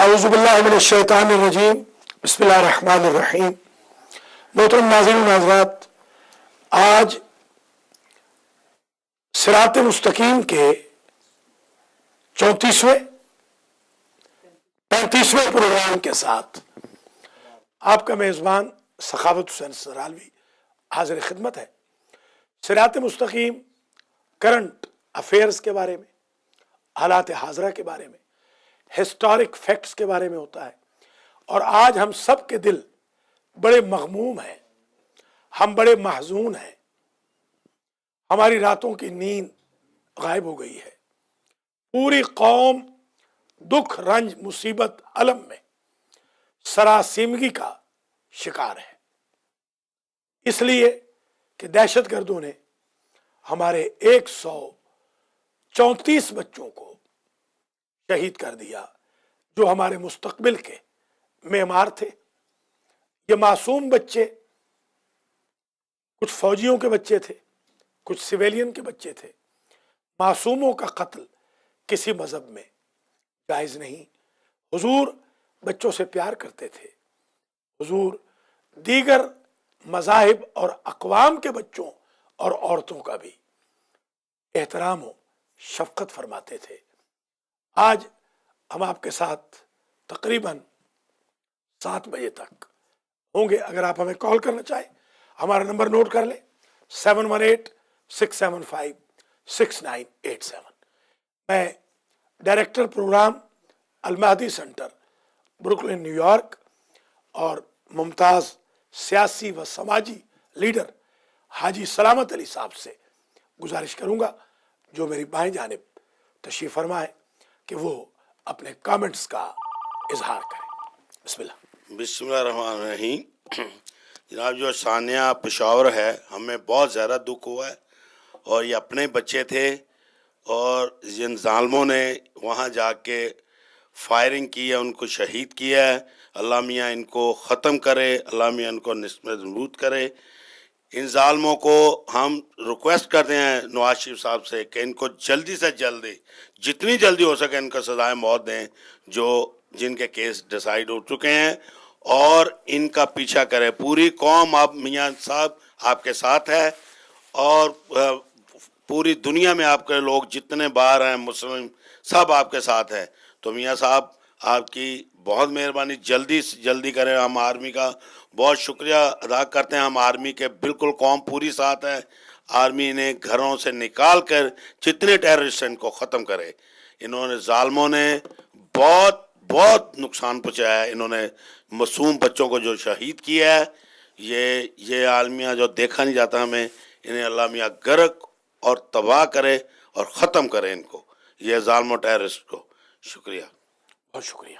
اعوذ باللہ من الشیطان الرجیم بسم اللہ الرحمن الرحیم۔ محترم ناظرین و ناظرات، آج صراط مستقیم کے 34ویں 35ویں پروگرام کے ساتھ آپ کا میزبان سخاوت حسین سرالوی حاضر خدمت ہے۔ صراط مستقیم کرنٹ افیئرز کے بارے میں، حالات حاضرہ کے بارے میں، ہسٹورک فیکٹس کے بارے میں ہوتا ہے، اور آج ہم سب کے دل بڑے مغموم ہیں، ہم بڑے محزون ہیں، ہماری راتوں کی نیند غائب ہو گئی ہے، پوری قوم دکھ رنج مصیبت الم میں سراسیمگی کا شکار ہے، اس لیے کہ دہشت گردوں نے ہمارے 134 بچوں کو شہید کر دیا جو ہمارے مستقبل کے معمار تھے۔ یہ معصوم بچے کچھ فوجیوں کے بچے تھے، کچھ سویلین کے بچے تھے۔ معصوموں کا قتل کسی مذہب میں جائز نہیں۔ حضور بچوں سے پیار کرتے تھے، حضور دیگر مذاہب اور اقوام کے بچوں اور عورتوں کا بھی احترام و شفقت فرماتے تھے۔ آج ہم آپ کے ساتھ تقریباً 7 بجے تک ہوں گے۔ اگر آپ ہمیں کال کرنا چاہیں، ہمارا نمبر نوٹ کر لیں، 718-675-6987۔ میں ڈائریکٹر پروگرام المہدی سینٹر بروکلن نیو یارک اور ممتاز سیاسی و سماجی لیڈر حاجی سلامت علی صاحب سے گزارش کروں گا، جو میری بائیں جانب تشریف فرما ہے، کہ وہ اپنے کامنٹس کا اظہار کریں۔ بسم اللہ۔ بسم اللہ الرحمن الرحیم۔ جناب، جو ثانیہ پشاور ہے، ہمیں بہت زیادہ دکھ ہوا ہے، اور یہ اپنے بچے تھے، اور جن ظالموں نے وہاں جا کے فائرنگ کی ہے ان کو شہید کیا ہے۔ اللہ میاں ان کو ختم کرے، اللہ میاں ان کو نسبت مضبوط کرے۔ ان ظالموں کو ہم ریکویسٹ کرتے ہیں نواز شریف صاحب سے کہ ان کو جلدی سے جلدی، جتنی جلدی ہو سکے ان کا سزائے موت دیں، جن کے کیس ڈیسائیڈ ہو چکے ہیں، اور ان کا پیچھا کرے۔ پوری قوم آپ میاں صاحب آپ کے ساتھ ہے، اور پوری دنیا میں آپ کے لوگ جتنے باہر ہیں مسلم سب آپ کے ساتھ ہیں۔ تو میاں صاحب آپ کی بہت مہربانی، جلدی سے جلدی کریں۔ ہم آرمی کا بہت شکریہ ادا کرتے ہیں، ہم آرمی کے بالکل قوم پوری ساتھ ہے۔ آرمی نے گھروں سے نکال کر جتنے ٹیررسٹ ہیں ان کو ختم کرے۔ انہوں نے ظالموں نے بہت بہت نقصان پہنچایا ہے، انہوں نے معصوم بچوں کو جو شہید کیا ہے، یہ عالمیہ جو دیکھا نہیں جاتا ہمیں، انہیں اللہ میاں غرق اور تباہ کرے اور ختم کرے ان کو، یہ ظالم و ٹیررسٹ کو۔ شکریہ، بہت شکریہ۔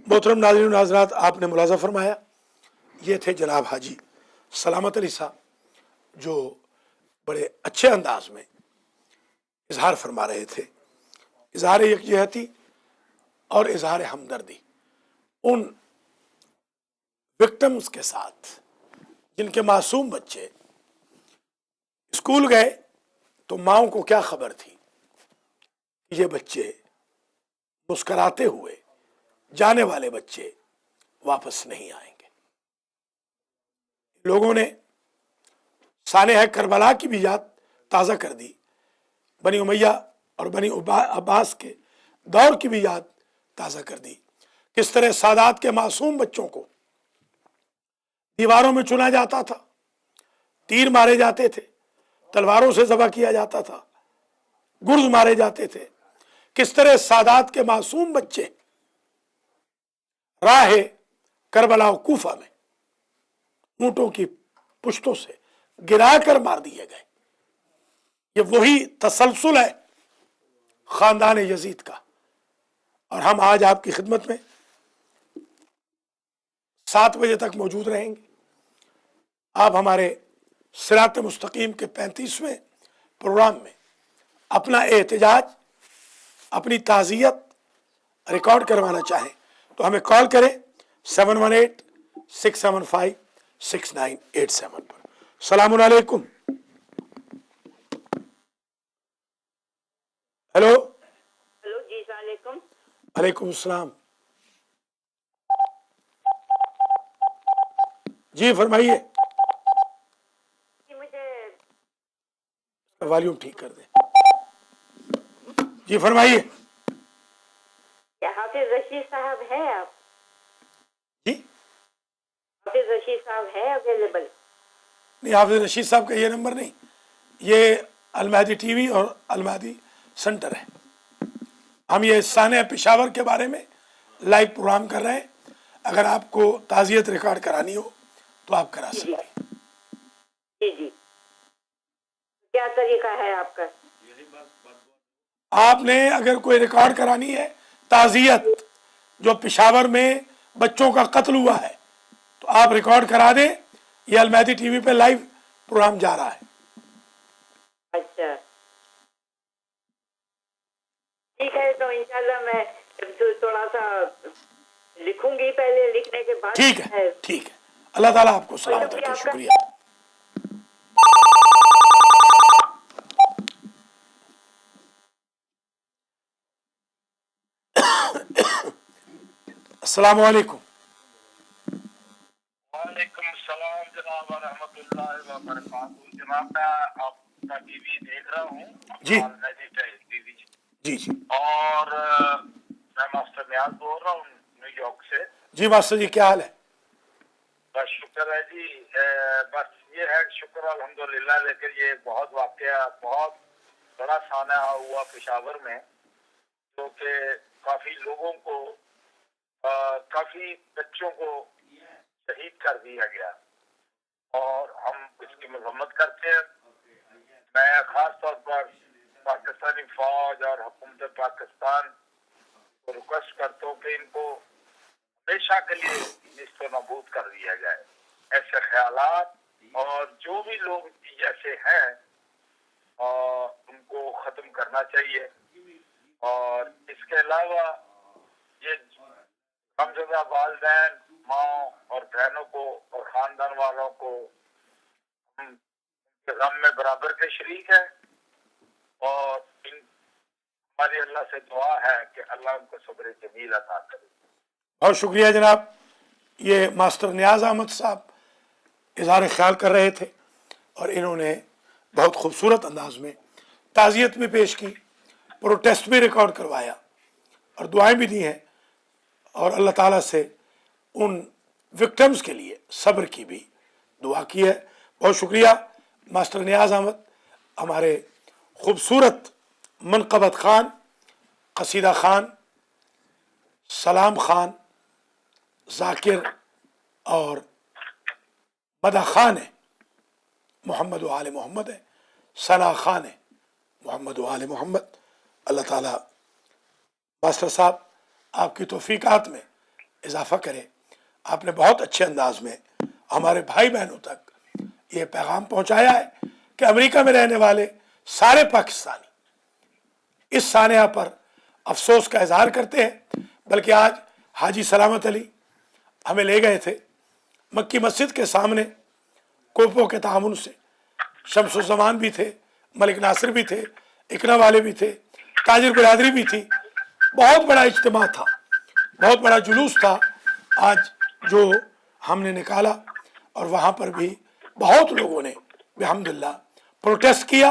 محترم ناظرین و ناظرات، آپ نے ملاحظہ فرمایا، یہ تھے جناب حاجی سلامت علی صاحب، جو بڑے اچھے انداز میں اظہار فرما رہے تھے، اظہار یکجہتی اور اظہار ہمدردی ان وکٹمز کے ساتھ جن کے معصوم بچے اسکول گئے تو ماؤں کو کیا خبر تھی کہ یہ بچے مسکراتے ہوئے جانے والے بچے واپس نہیں آئیں گے۔ لوگوں نے سانحہ کربلا کی بھی یاد تازہ کر دی، بنی امیہ اور بنی عباس کے دور کی بھی یاد تازہ کر دی، کس طرح سادات کے معصوم بچوں کو دیواروں میں چنا جاتا تھا، تیر مارے جاتے تھے، تلواروں سے ذبح کیا جاتا تھا، گرز مارے جاتے تھے، کس طرح سادات کے معصوم بچے راہ کربلا و کوفہ میں اونٹوں کی پشتوں سے گرا کر مار دیے گئے۔ یہ وہی تسلسل ہے خاندان یزید کا، اور ہم آج آپ کی خدمت میں 7 بجے تک موجود رہیں گے۔ آپ ہمارے صراط مستقیم کے 35ویں پروگرام میں اپنا احتجاج، اپنی تعزیت ریکارڈ کروانا چاہیں تو ہمیں کال کریں 718-675-6987 پر۔ السلام علیکم۔ ہیلو، ہلو جی، السلام علیکم۔ वालेकुम अस्सलाम। जी फरमाइए, कि मुझे वॉल्यूम ठीक कर दें। जी फरमाइए। क्या हाफिज रशीद साहब है? आप जी हाफिज रशीद साहब है अवेलेबल? नहीं, हाफिज रशीद साहब का ये नंबर नहीं, ये अलमहदी टीवी और अलमहदी सेंटर है। हम ये साने पेशावर के बारे में लाइव प्रोग्राम कर रहे हैं। अगर आपको ताज़ियत रिकॉर्ड करानी हो तो आप करा सकते हैं। जी जी, क्या तरीका है आपका? आपने अगर कोई रिकॉर्ड करानी है ताज़ियत जो पेशावर में बच्चों का कत्ल हुआ है तो आप रिकॉर्ड करा दें। ये अलमहदी टीवी पे लाइव प्रोग्राम जा रहा है। अच्छा ठीक है, तो इंशाल्लाह मैं थोड़ा सा लिखूंगी, पहले लिखने के बाद ठीक है, ठीक है। अल्लाह ताला आपको सलामत रखे। शुक्रिया। अस्सलाम वालेकुम। वालेकुम सलाम जनाब व रहमतुल्लाहि व बरकातहू। जनाब मैं आपका टीवी देख रहा हूँ, जी। टीवी, जी जी और मैं मास्टर नियाज बोल रहा हूँ न्यूयॉर्क से। जी मास्टर जी, क्या हाल है? बस शुक्र है जी। बस ये है शुक्र अल्हम्दुलिल्लाह। लेकिन ये बहुत वाकया, बहुत बड़ा साना हुआ पेशावर में, जो कि काफी लोगों को, काफी बच्चों को शहीद कर दिया गया, और हम इसकी मजम्मत करते हैं। मैं खास तौर पर पाकिस्तानी फौज और हुकूमत पाकिस्तान को रिक्वेस्ट करता हूँ कि इनको हमेशा के लिए निस्तो नाबूद कर दिया जाए। ऐसे ख्यालात और जो भी लोग ऐसे हैं उनको खत्म करना चाहिए। और इसके अलावा ये हमजदा वालिदैन, माँ और बहनों को और खानदान वालों को हम इनके गम में बराबर के शरीक है, और हमारी अल्लाह से दुआ है कि अल्लाह उनको सब्र जमील अता करे। बहुत शुक्रिया जनाब। ये मास्टर नियाज अहमद साहब इजहार ख्याल कर रहे थे और इन्होंने बहुत खूबसूरत अंदाज में ताज़ियत भी पेश की, प्रोटेस्ट भी रिकॉर्ड करवाया और दुआएं भी दी हैं, और अल्लाह ताला से उन विक्टिम्स के लिए सब्र की भी दुआ की है। बहुत शुक्रिया मास्टर नियाज अहमद। हमारे खूबसूरत मनक़बत ख़ान, कसीदा ख़ान, सलाम ख़ान, जाकिर और मदा ख़ान है, मोहम्मद व आले मोहम्मद है, सना ख़ान है, मोहम्मद व आले मोहम्मद। अल्लाह ताला मास्टर साहब आपकी तौफीकात में इजाफ़ा करे। आपने बहुत अच्छे अंदाज में हमारे भाई बहनों तक ये पैगाम पहुँचाया है कि अमेरिका में रहने वाले सारे पाकिस्तानी इस सानिया पर अफसोस का इजहार करते हैं। बल्कि आज हाजी सलामत अली हमें ले गए थे मक्की मस्जिद के सामने, कोपो के तामुन से शमसुज़्ज़मान भी थे, मलिक नासिर भी थे, इकना वाले भी थे, ताजिर बिरादरी भी थी। बहुत बड़ा इज्तिमा था, बहुत बड़ा जुलूस था आज जो हमने निकाला, और वहाँ पर भी बहुत लोगों ने बिहम्दुलिल्लाह प्रोटेस्ट किया।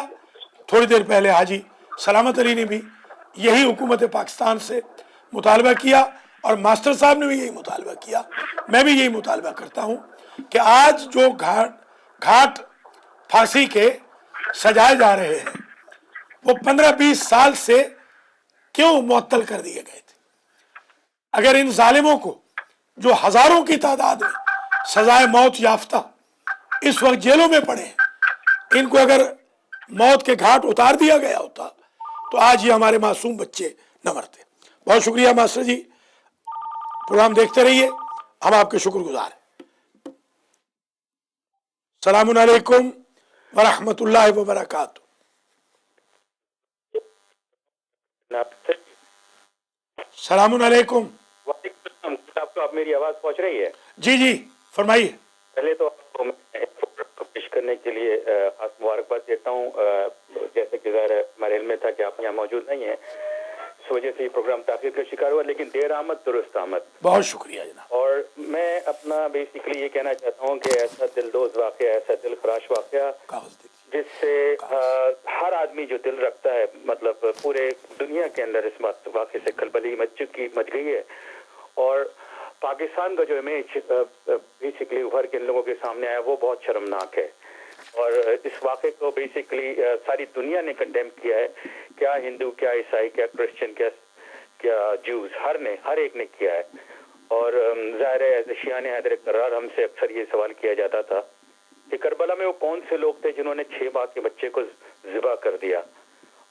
थोड़ी देर पहले हाजी सलामत अली ने भी यही हुकूमत पाकिस्तान से मुतालबा किया, और मास्टर साहब ने भी यही मुतालबा किया। मैं भी यही मुतालबा करता हूँ कि आज जो घाट फांसी के सजाए जा रहे हैं वो 15-20 साल से क्यों मुअत्तल कर दिए गए थे। अगर इन जालिमों को, जो हजारों की तादाद में सजाए मौत याफ्ता इस वक्त जेलों में पड़े हैं, इनको अगर मौत के घाट उतार दिया गया होता तो आज ये हमारे मासूम बच्चे न मरते। बहुत शुक्रिया मास्टर जी, प्रोग्राम देखते रहिए, हम आपके शुक्रगुजार हैं। सलामुन अलैकुम व रहमतुल्लाहि व बरकातहू। सलामुन अलैकुम। आपको आप मेरी आवाज पहुंच रही है? जी जी फरमाइए। पहले तो आपको मैं पेश करने के लिए खास मुबारकबाद देता हूँ। जैसे कि ज़ाहिर है हमारे इल्म में था कि आप यहाँ मौजूद नहीं हैं, इस वजह से ये प्रोग्राम ताख़ीर का शिकार हुआ। लेकिन सलामत दुरुस्त आमद। बहुत शुक्रिया जनाब। और मैं अपना बेसिकली ये कहना चाहता हूँ कि ऐसा दिलदोज वाक़या, ऐसा दिल खराश वाक़या कागज दीजिए। जिससे हर आदमी जो दिल रखता है, मतलब पूरे दुनिया के अंदर इस वाक़े से खलबली मच गई है। और पाकिस्तान का जो इमेज बेसिकली उभर के इन लोगों के सामने आया वो बहुत शर्मनाक है। और इस वाक़े को बेसिकली सारी दुनिया ने कंडेम किया है, क्या हिंदू, क्या ईसाई, क्या क्रिश्चियन, क्या ज्यूज, हर एक ने किया है। और ज़ाहिर है एज शियान हैदर करार हमसे अक्सर ये सवाल किया जाता था कि करबला में वो कौन से लोग थे जिन्होंने 6 माह के बच्चे को ज़िबा कर दिया।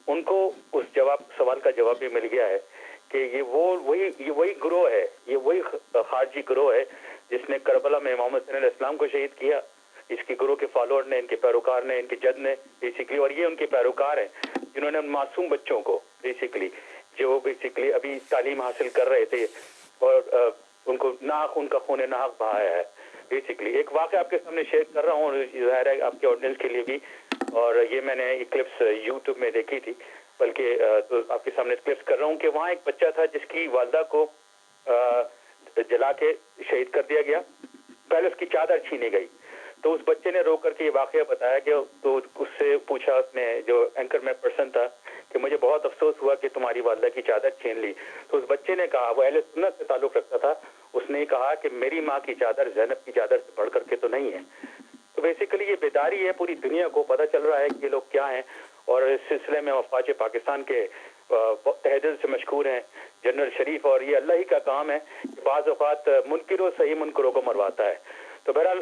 उनको उस सवाल का जवाब भी मिल गया है कि ये वही ग्रोह है, ये वही खारजी ग्रोह है जिसने करबला में मोहम्मद सल्लल्लाहु अलैहि वसल्लम को शहीद किया। इसकी ग्रोह के फॉलोअर ने, इनके पैरोकार ने, इनके जद ने बेसिकली, और ये उनके पैरोकार हैं जिन्होंने उन मासूम बच्चों को बेसिकली, जो बेसिकली अभी तालीम हासिल कर रहे थे और उनको उनका खून नाहक बहाया है। बेसिकली एक वाक़या आपके सामने शेयर कर रहा हूँ, ज़ाहिर है आपके ऑडियंस के लिए भी, और ये मैंने क्लिप्स यूट्यूब में देखी थी, बल्कि तो आपके सामने क्लिप्स कर रहा हूँ कि वहाँ एक बच्चा था जिसकी वालदा को जला के शहीद कर दिया गया। पहले उसकी चादर छीनी गई, तो उस बच्चे ने रो करके ये वाक़या बताया कि तो उससे पूछा उसने, जो एंकर में पर्सन था, कि मुझे बहुत अफसोस हुआ कि तुम्हारी वालदा की चादर छीन ली। तो उस बच्चे ने कहा, वो अहले सुन्नत से ताल्लुक़ रखता था, उसने कहा कि मेरी माँ की चादर ज़ैनब की चादर से बढ़ करके तो नहीं है। तो बेसिकली ये बेदारी है, पूरी दुनिया को पता चल रहा है कि ये लोग क्या हैं। और इस सिलसिले में अफवाज पाकिस्तान के तहदिल से मशहूर हैं जनरल शरीफ, और ये अल्लाह ही का काम है कि बाज़ औक़ात मुनकिरों सही मुनकरों को मरवाता है। तो बहरहाल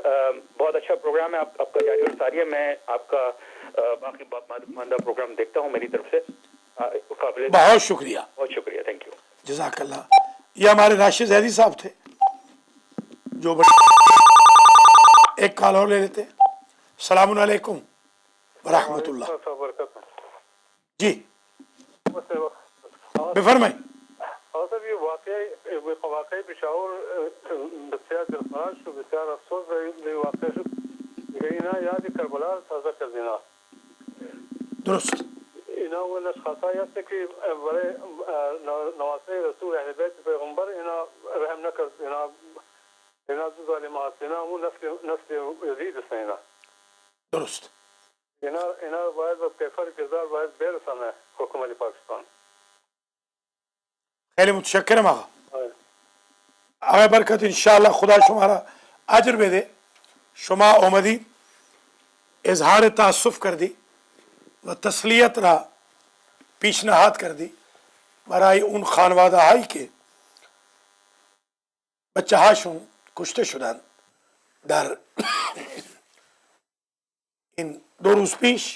बहुत अच्छा प्रोग्राम है आपका जारी और सारी है। मैं आपका बाकी मानदा प्रोग्राम देखता हूँ मेरी तरफ से। बहुत शुक्रिया, बहुत शुक्रिया, थैंक यू, जज़ाकल्लाह। ये हमारे राशिद ज़ैदी साहब थे जो एक कॉल और ले लेते हैं। सलामुन अलैकुम वरहमतुल्लाह। जी बेफरमाई। सर ये वाकई पेशावर बसियार दिलखराश बसियार अफसोस वाक़ गई ना याद करबला ताज़ा कर देना दुरुस्त। इना वो खासा याद से कि बड़े नवासे रसूल अहले बैत पैगंबर इना रहम न कर इना इना ज़ालिम आसिना वो नस्ल यजीद सैना दुरुस्त। इना वायद कैफर किरदार वायद बेरसन है हुकूमत पाकिस्तान। खैर मुतशक्किर मागा आगे बरकत इंशाअल्लाह खुदा शुमारा अजर में दे। शुमा ओमदी इजहार तासुफ कर दी व तसलियत रा पीशनहाद कर दी बराई उन खानवादा हाई के बच्चा हाशुन कुश्ते शुदन दर इन 2 रोज पेश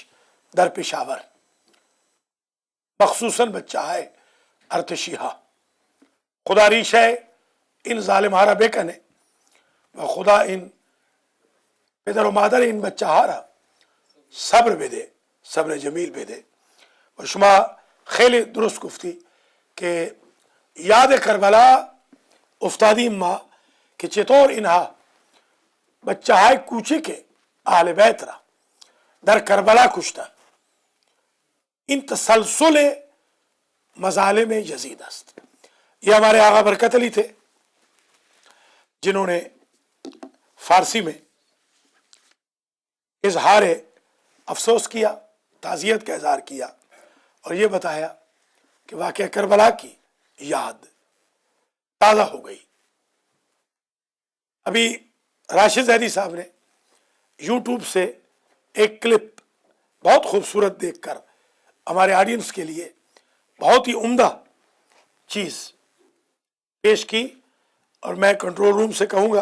दर पेशावर मखसूसन बच्चा है अर्तशिहा खुदा रीश है इन जालिम हारा बेकन है व खुदा इन पिदर व मादर इन बच्चा हारा सब्र बेदे, सब्र जमील बेदे। व शुमा खेल दुरुस्त गुफ्ती के याद करबला उफ्तादी माँ के चतौर इन्हा बच्चा है कूचे के आले बैतरा दर करबला कुश्ता इन तसलसल मजाले में यजीद अस्त। ये हमारे आगा बरकत अली थे जिन्होंने फारसी में इजहार अफसोस किया, ताज़ियत का इजहार किया और ये बताया कि वाक़या करबला की याद ताज़ा हो गई। अभी राशिद ज़ैदी साहब ने यूट्यूब से एक क्लिप बहुत खूबसूरत देखकर हमारे ऑडियंस के लिए बहुत ही उम्दा चीज़ पेश की और मैं कंट्रोल रूम से कहूँगा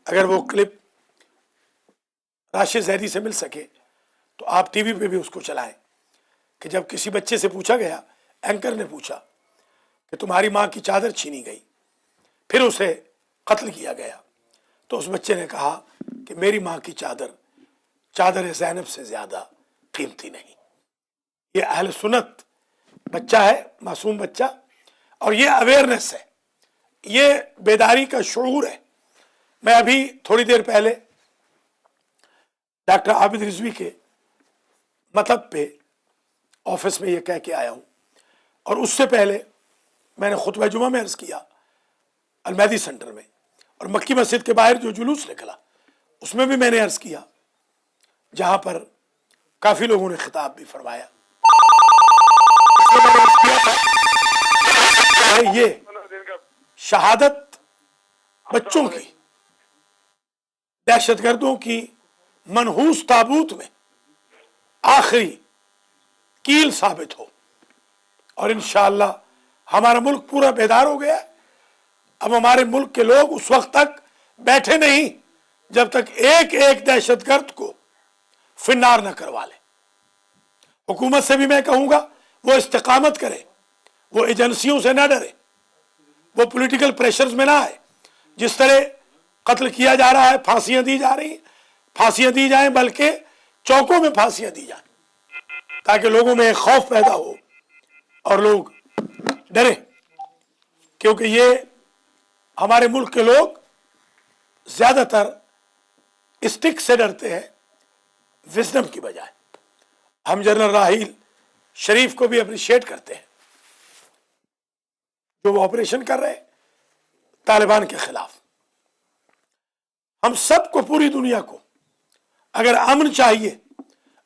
अगर वो क्लिप राशिद ज़ैदी से मिल सके तो आप टीवी पे भी उसको चलाएं कि जब किसी बच्चे से पूछा गया, एंकर ने पूछा कि तुम्हारी माँ की चादर छीनी गई फिर उसे कत्ल किया गया, तो उस बच्चे ने कहा कि मेरी माँ की चादर ज़ैनब से ज़्यादा कीमती नहीं। ये अहल सुन्नत बच्चा है, मासूम बच्चा, और ये अवेयरनेस है, ये बेदारी का शऊर है। मैं अभी थोड़ी देर पहले डॉक्टर आबिद रिजवी के मतलब पे ऑफिस में ये कह के आया हूँ और उससे पहले मैंने खुतबा जुमा में अर्ज़ किया अलमहदी सेंटर में, और मक्की मस्जिद के बाहर जो जुलूस निकला उसमें भी मैंने अर्ज किया, जहां पर काफी लोगों ने खिताब भी फरमाया। इसमें मैंने अर्ज किया था कि ये शहादत बच्चों की दहशतगर्दों की मनहूस ताबूत में आखिरी कील साबित हो, और इंशाअल्लाह हमारा मुल्क पूरा बेदार हो गया। अब हमारे मुल्क के लोग उस वक्त तक बैठे नहीं जब तक एक एक दहशतगर्द को फिन्नार न करवा ले। हुकूमत से भी मैं कहूंगा वो इस्तिकामत करे, वो एजेंसियों से ना डरे, वो पॉलिटिकल प्रेशर्स में ना आए। जिस तरह कत्ल किया जा रहा है, फांसियां दी जा रही, फांसियां दी जाएं, बल्कि चौकों में फांसियां दी जाएं, ताकि लोगों में एक खौफ पैदा हो और लोग डरे, क्योंकि ये हमारे मुल्क के लोग ज्यादातर स्टिक से डरते हैं विजडम की बजाय। हम जनरल राहील शरीफ को भी अप्रिशिएट करते हैं जो वो ऑपरेशन कर रहे हैं तालिबान के खिलाफ। हम सबको, पूरी दुनिया को अगर अमन चाहिए,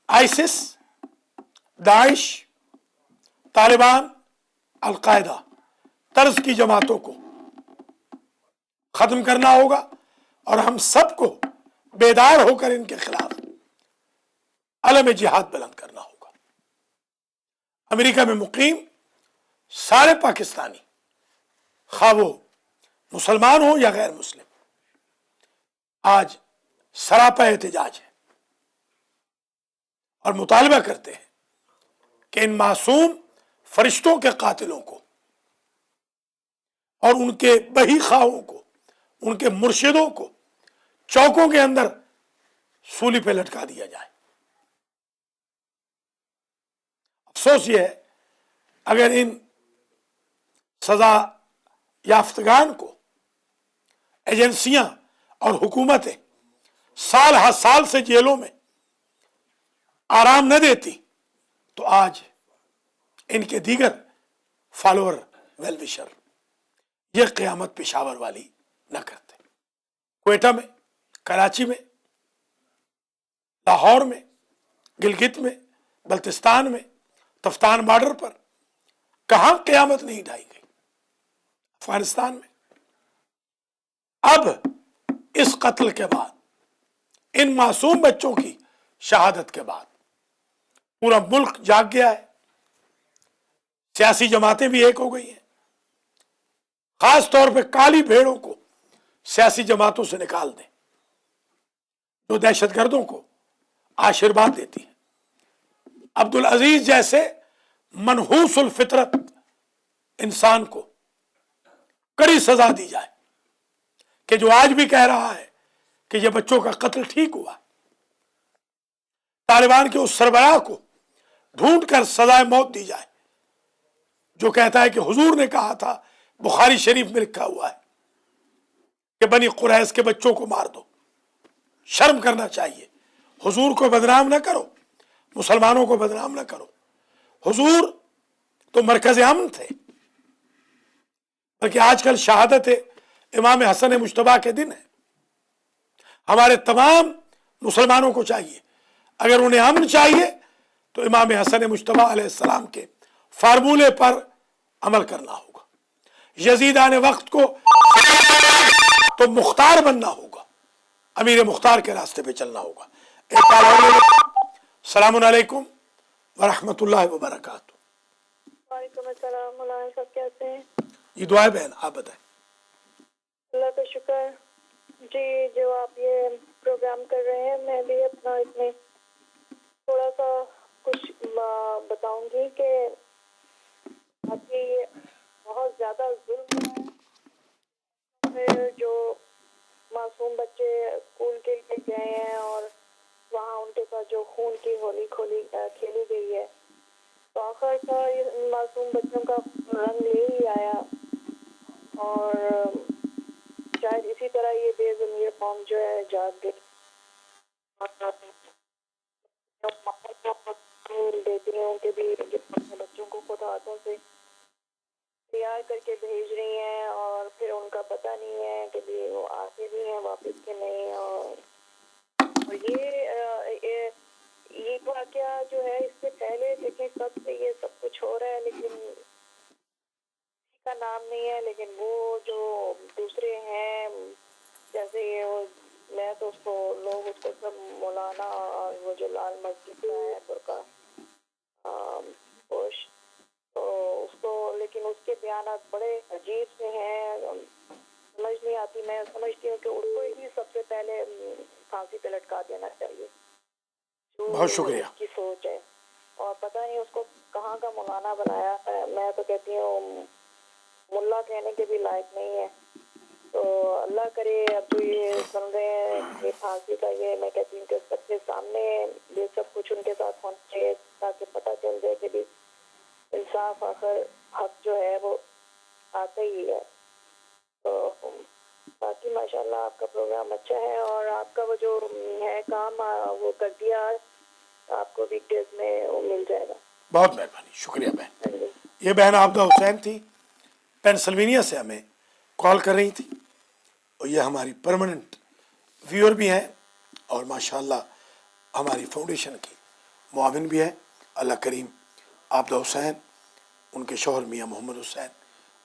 आईसिस, दाइश, तालिबान, अलकायदा तर्ज की जमातों को खत्म करना होगा, और हम सबको बेदार होकर इनके खिलाफ अलम जिहाद बुलंद करना होगा। अमेरिका में मुकीम सारे पाकिस्तानी, खा वो मुसलमान हो या गैर मुस्लिम, आज सरापा एहतजाज है और मुतालबा करते हैं कि इन मासूम फरिश्तों के कातिलों को और उनके बही खाओं को, उनके मुर्शिदों को चौकों के अंदर सूली पे लटका दिया जाए। अफसोस ये है, अगर इन सजा याफ्तगान को एजेंसियां और हुकूमतें साल हर साल से जेलों में आराम न देती, तो आज इनके दीगर फॉलोअर, वेलविशर ये क़यामत पेशावर वाली न करते। क्वेटा में, कराची में, लाहौर में, गिलगित में, बल्तिस्तान में, तफ्तान बॉर्डर पर कहां क़यामत नहीं ढाई गई। अफगानिस्तान में अब इस कत्ल के बाद, इन मासूम बच्चों की शहादत के बाद पूरा मुल्क जाग गया है। सियासी जमातें भी एक हो गई हैं। खास तौर पे काली भेड़ों को सियासी जमातों से निकाल दें, जो दहशतगर्दों को आशीर्वाद देती है। अब्दुल अजीज जैसे मनहूसुल फितरत इंसान को कड़ी सजा दी जाए, कि जो आज भी कह रहा है कि यह बच्चों का कत्ल ठीक हुआ। तालिबान के उस सरबराह को ढूंढकर सजाए मौत दी जाए जो कहता है कि हुजूर ने कहा था, बुखारी शरीफ में लिखा हुआ है कि बनी कुरैश के बच्चों को मार दो। शर्म करना चाहिए। हुजूर को बदनाम ना करो, मुसलमानों को बदनाम ना करो। हुजूर तो मरकज अमन थे, बल्कि आजकल शहादत इमाम हसन मुश्तबा के दिन है। हमारे तमाम मुसलमानों को चाहिए, अगर उन्हें अमन चाहिए तो इमाम हसन मुश्तबा अलैहिस्सलाम के फार्मूले पर अमल करना होगा। यजीद आने वक्त को तो मुख्तार बनना होगा, अमीर मुख्तार के रास्ते पे चलना होगा। अस्सलामु अलैकुम व रहमतुल्लाहि व बरकातुहू। वालेकुम अस्सलाम, मौलाना साहब कैसे हैं? ये दुआ बहन, आप बताएं। अल्लाह का शुक्र जी। जो आप ये प्रोग्राम कर रहे हैं, मैं भी अपना इसमें थोड़ा सा कुछ बताऊंगी कि आपके ये बहुत ज़्यादा जुल्म है। जो मासूम बच्चे स्कूल के लिए गए हैं और वहाँ उनके साथ जो खून की होली खेली गई है, तो आखिर का ये मासूम बच्चों का रंग ले ही आया। और शायद इसी तरह ये बेज़मीर कौम जो है जाग गई। देती हैं उनके भी अपने बच्चों को खुद हाथों से तैयार करके भेज रही हैं और फिर उनका کا پتہ نہیں ہے کہ بھی وہ آتے بھی ہیں واپس کہ نہیں. اور یہ واقعہ جو ہے اس سے پہلے دیکھیں کب سے یہ سب کچھ ہو رہا ہے, لیکن کسی کا نام نہیں ہے. لیکن وہ جو دوسرے ہیں جیسے یہ میں تو اس کو لوگ اس کو سب مولانا اور وہ جو لال مسجد کا ہے برقع پوش, تو اس کو, لیکن اس کے بیانات بڑے عجیب سے ہیں, سمجھ نہیں آتی. میں سمجھتی ہوں کہ اس کو ہی سب سے پہلے پھانسی پہ لٹکا دینا چاہیے. بہت شکریہ. اس کی سوچ ہے, اور پتہ نہیں اس کو کہاں کا مولانا بنایا ہے. میں تو کہتی ہوں ملا کہنے کے بھی لائق نہیں ہے. تو اللہ کرے اب جو یہ سن رہے ہیں یہ پھانسی کا, یہ میں کہتی ہوں کہ سب کے سامنے یہ سب کچھ ان کے ساتھ ہونا چاہیے تاکہ پتہ چل جائے کہ بھی انصاف آخر حق جو ہے وہ آتا ہی ہے. تو باقی ماشاءاللہ آپ کا پروگرام اچھا ہے, اور آپ کا وہ جو ہے کام وہ کر دیا, آپ کو ویک ڈیز میں وہ مل جائے گا. بہت مہربانی, شکریہ بہن. یہ بہن عابدہ حسین تھی, پینسلوینیا سے ہمیں کال کر رہی تھی, اور یہ ہماری پرماننٹ ویور بھی ہیں اور ماشاءاللہ ہماری فاؤنڈیشن کی معاون بھی ہے. اللہ کریم عابدہ حسین, ان کے شوہر میاں محمد حسین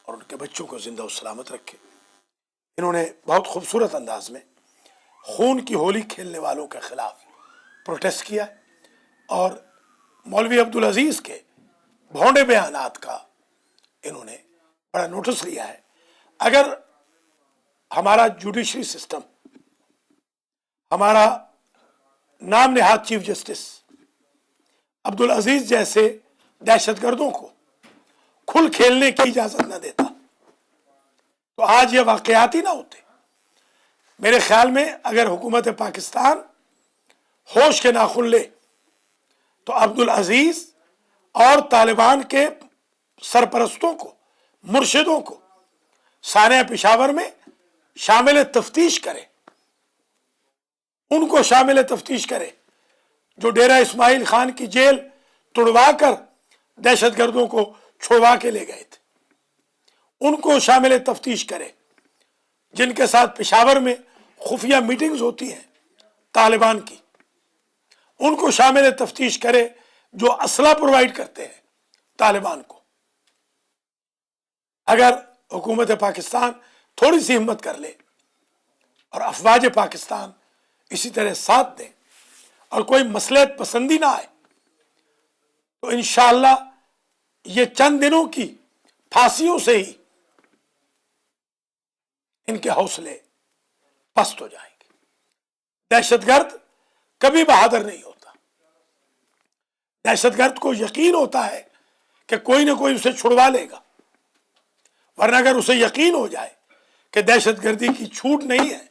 اور ان کے بچوں کو زندہ و سلامت رکھے. انہوں نے بہت خوبصورت انداز میں خون کی ہولی کھیلنے والوں کے خلاف پروٹیسٹ کیا, اور مولوی عبدالعزیز کے بھونڈے بیانات کا انہوں نے بڑا نوٹس لیا ہے. اگر ہمارا جوڈیشری سسٹم, ہمارا نام نہاد چیف جسٹس عبدالعزیز جیسے دہشت گردوں کو کھل کھیلنے کی اجازت نہ دیتا تو آج یہ واقعات ہی نہ ہوتے. میرے خیال میں اگر حکومت پاکستان ہوش کے ناخن لے تو عبدالعزیز اور طالبان کے سرپرستوں کو, مرشدوں کو سانحہ پشاور میں شامل تفتیش کرے, ان کو شامل تفتیش کرے جو ڈیرہ اسماعیل خان کی جیل توڑوا کر دہشت گردوں کو چھڑوا کے لے گئے تھے, ان کو شامل تفتیش کرے. جن کے ساتھ پشاور میں خفیہ میٹنگز ہوتی ہیں طالبان کی, ان کو شامل تفتیش کرے جو اسلحہ پرووائڈ کرتے ہیں طالبان کو. اگر حکومت پاکستان تھوڑی سی ہمت کر لے اور افواج پاکستان اسی طرح ساتھ دیں اور کوئی مصلحت پسندی نہ آئے تو انشاءاللہ یہ چند دنوں کی پھانسیوں سے ہی ان کے حوصلے پست ہو جائیں گے. دہشت گرد کبھی بہادر نہیں ہوتا. دہشت گرد کو یقین ہوتا ہے کہ کوئی نہ کوئی اسے چھڑوا لے گا, ورنہ اگر اسے یقین ہو جائے کہ دہشت گردی کی چھوٹ نہیں ہے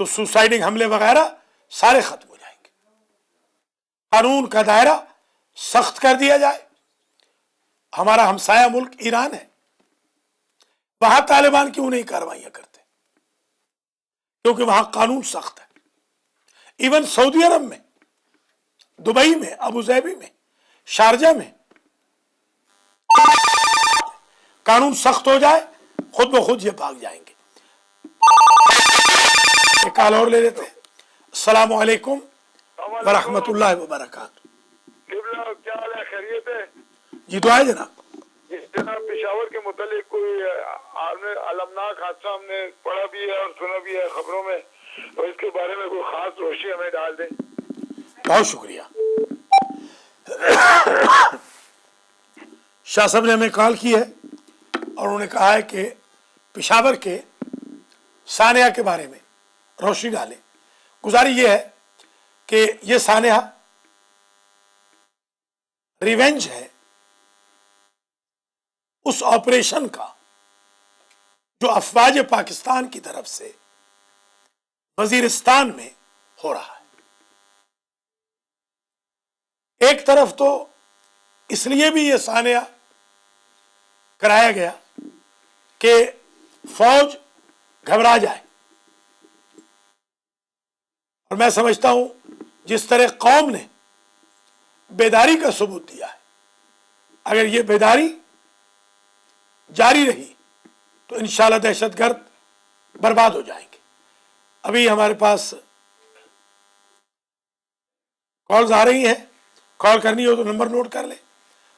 تو سوسائڈنگ حملے وغیرہ سارے ختم ہو جائیں گے. قانون کا دائرہ سخت کر دیا جائے. ہمارا ہمسایہ ملک ایران ہے, وہاں طالبان کیوں نہیں کارروائیاں کرتے؟ کیونکہ وہاں قانون سخت ہے. ایون سعودی عرب میں, دبئی میں, ابو ظہبی میں, شارجہ میں قانون سخت ہو جائے خود بخود یہ بھاگ جائیں گے. ایک کال اور لے لیتے ہیں. السلام علیکم ورحمۃ اللہ وبرکاتہ. کیا حال ہے, خیریت ہے؟ جی دعائیں جناب. جناب پشاور کے متعلق کوئی آپ نے المناک حادثہ ہم نے پڑھا بھی ہے اور سنا بھی ہے خبروں میں, اور اس کے بارے میں کوئی خاص روشنی ہمیں ڈال دیں. بہت شکریہ. شاہ صاحب نے ہمیں کال کی ہے اور انہوں نے کہا ہے کہ پشاور کے سانحہ کے بارے میں روشنی ڈالیں. گزارش یہ ہے کہ یہ سانحہ ریونج ہے اس آپریشن کا جو افواج پاکستان کی طرف سے وزیرستان میں ہو رہا ہے. ایک طرف تو اس لیے بھی یہ سانحہ کرایا گیا کہ فوج گھبرا جائے, اور میں سمجھتا ہوں جس طرح قوم نے بیداری کا ثبوت دیا ہے, اگر یہ بیداری جاری رہی तो इंशाल्लाह दहशतगर्द बर्बाद हो जाएंगे। अभी हमारे पास कॉल्स आ रही हैं, कॉल करनी हो तो नंबर नोट कर ले,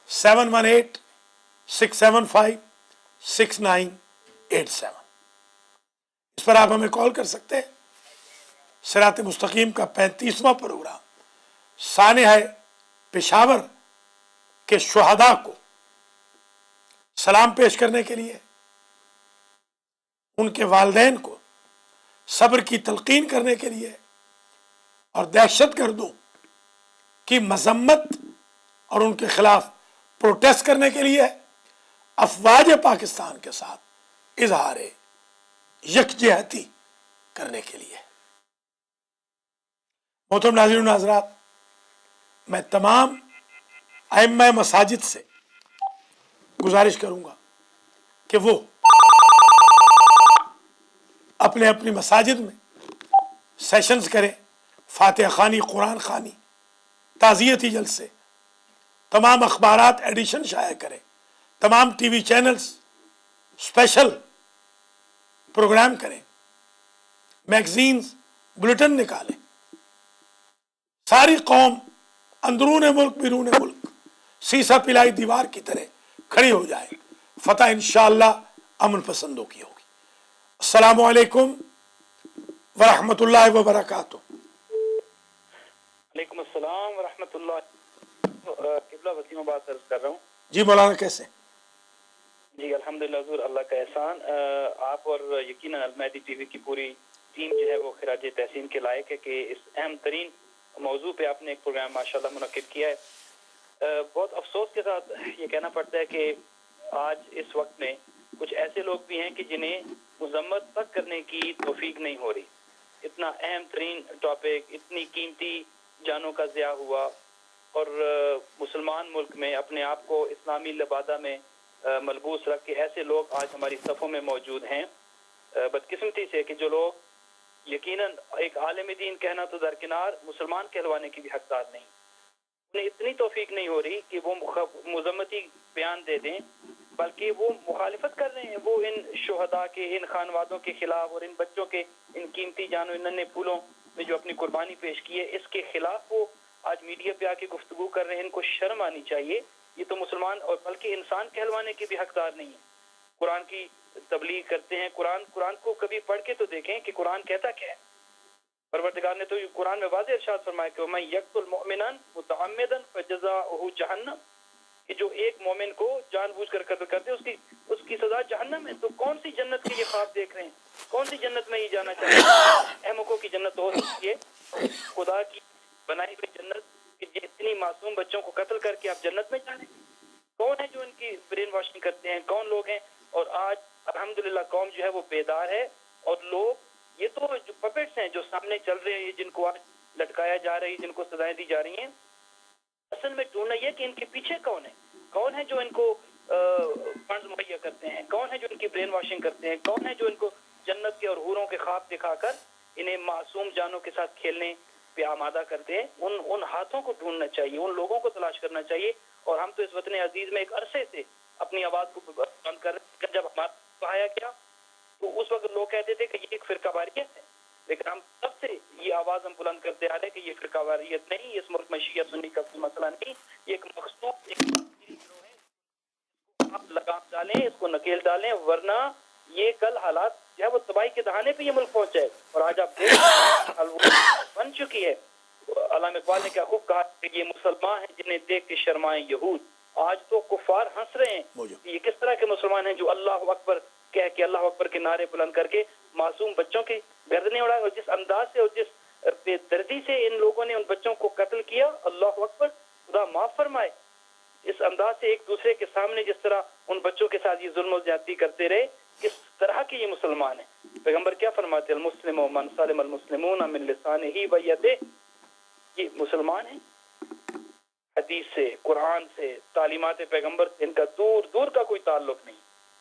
718-675-6987। इस पर आप हमें कॉल कर सकते हैं। सिरात मुस्तकीम का 35वां प्रोग्राम सानिया पेशावर के शुहदा को सलाम पेश करने के लिए, उनके वालिदैन को सब्र की तलकीन करने के लिए और दहशतगर्दों की मजम्मत और उनके खिलाफ प्रोटेस्ट करने के लिए अफवाज पाकिस्तान के साथ इजहार यकजहती करने के लिए। मोहतरम नाज़रीन हज़रात, मैं तमाम अइम्मा मसाजिद से गुजारिश करूंगा कि वो अपने अपनी मसाजिद में सेशंस करें, फातिहा खानी, कुरान खानी, ताज़ियती जलसे, तमाम अखबारात एडिशन शाया करें, तमाम टीवी चैनल्स स्पेशल प्रोग्राम करें, मैगजीन्स, बुलेटिन निकालें। सारी कौम अंदरून मुल्क बिरून मुल्क सीसा पिलाई दीवार की तरह खड़ी हो जाए। फतह इंशाअल्लाह अमन पसंदों की होगी। अस्सलामु अलैकुम व रहमतुल्लाहि व बरकातुहू। वालेकुम अस्सलाम व रहमतुल्लाह। किबला वसीम बात अर्ज कर रहा हूँ। जी मौलाना, कैसे? जी अल्हम्दुलिल्लाह हुजूर, अल्लाह का एहसान। आप और यकीनन अलमहदी टीवी की पूरी टीम जो है वो खिराज तहसीन के लायक है कि इस अहम तरीन मौजू पे आपने एक प्रोग्राम माशाल्लाह मुनक्किद किया है। बहुत अफसोस के साथ ये कहना पड़ता है कि आज इस वक्त में कुछ ऐसे लोग भी हैं कि जिन्हें मजम्मत तक करने की तौफीक नहीं हो रही। इतना अहम तरीन टॉपिक, इतनी कीमती जानों का ज़िया हुआ और मुसलमान मुल्क में अपने आप को इस्लामी लिबादा में मलबूस रख के ऐसे लोग आज हमारी सफ़ों में मौजूद हैं। बदकिस्मती से कि जो लोग यकीनन एक आलिम दीन कहना तो दरकिनार, मुसलमान कहलवाने की भी हकदार नहीं, उन्हें इतनी तौफीक नहीं हो रही कि वो मुजम्मती बयान दे दें, बल्कि वो मुखालिफत कर रहे हैं। वो इन शुहदा के, इन खानवादों के खिलाफ और इन बच्चों के, इन कीमती जानों, इन नन्हे फूलों में जो अपनी कुर्बानी पेश की है, इसके खिलाफ वो आज मीडिया पे आके गुफ्तगू कर रहे हैं। इनको शर्म आनी चाहिए। ये तो मुसलमान और बल्कि इंसान कहलवाने के भी हकदार नहीं है। कुरान की तबलीग करते हैं, कुरान को कभी पढ़ के तो देखें कि कुरान कहता क्या है। परवरदिगार ने तो कुरान में वाज़ेह इरशाद फरमाया कि मैं यक्तुल मुमिनन मुतअम्मिदन फजज़ाउहु जहन्नम, कि जो एक मोमिन को जानबूझकर कत्ल कर दे उसकी सजा जहन्नम है। तो कौन सी जन्नत के ये ख्वाब देख रहे हैं? कौन सी जन्नत में ये जाना चाहते हैं? अहमकों की जन्नत हो सकती है, खुदा की बनाई हुई जन्नत कि इतनी मासूम बच्चों को कत्ल करके आप जन्नत में जाने? कौन है जो इनकी ब्रेन वॉशिंग करते हैं? कौन लोग हैं? और आज अल्हम्दुलिल्लाह कौम जो है वो बेदार है। और लोग ये तो जो पपेट्स हैं जो सामने चल रहे हैं, जिनको आज लटकाया जा रहा है, जिनको सजाएं दी जा रही हैं, असल में ढूंढना ये कि इनके पीछे कौन है जो इनको फंड मुहैया करते हैं, कौन है जो इनकी ब्रेन वॉशिंग करते हैं, कौन है जो इनको जन्नत के और हूरों के ख्वाब दिखाकर इन्हें मासूम जानों के साथ खेलने पे आमादा करते हैं। उन हाथों को ढूंढना चाहिए, उन लोगों को तलाश करना चाहिए। और हम तो इस वतन अजीज में एक अरसे से अपनी आवाज को बंद कर रहे हैं। जब हमारा कहाया गया तो उस वक्त लोग कहते थे कि ये एक फिरका वारियत है, लेकिन हम तब से ये आवाज हम बुलंद करते आ रहे हैं कि ये फिरका वारियत नहीं, इस मुल्क में शिया सुन्नी का कोई मसला नहीं, ये एक मखसूस एक गिरोह है। आप लगाम डालें, इसको नकेल डालें, वरना ये कल हालात जो है वो तबाही के दहाने पे ये मुल्क पहुंचे। और आज आप देख बन चुकी है। अल्लामा इकबाल ने क्या खूब कहा कि ये मुसलमान हैं जिन्हें देख के शर्माए यहूद। आज तो कुफार हंस रहे हैं ये किस तरह के मुसलमान हैं जो अल्लाह अकबर कह के, अल्लाह अकबर के नारे बुलंद करके मासूम बच्चों की गर्दनें उड़ाए। और जिस अंदाज से और जिस बेदर्दी से इन लोगों ने उन बच्चों को कत्ल किया, अल्लाह अकबर, खुदा माफ फरमाए। इस अंदाज से एक दूसरे के सामने जिस तरह उन बच्चों के साथ ये जुल्म और ज्यादती करते रहे, किस तरह के ये मुसलमान हैं। पैगंबर क्या फरमाते हैं? मुस्लिम मन सलिम अल मुस्लिमून मिन लिसानिही व यदिही। ये मुसलमान हैं हदीस से, कुरान से, तालीमात पैगंबर से इनका दूर दूर का कोई ताल्लुक नहीं।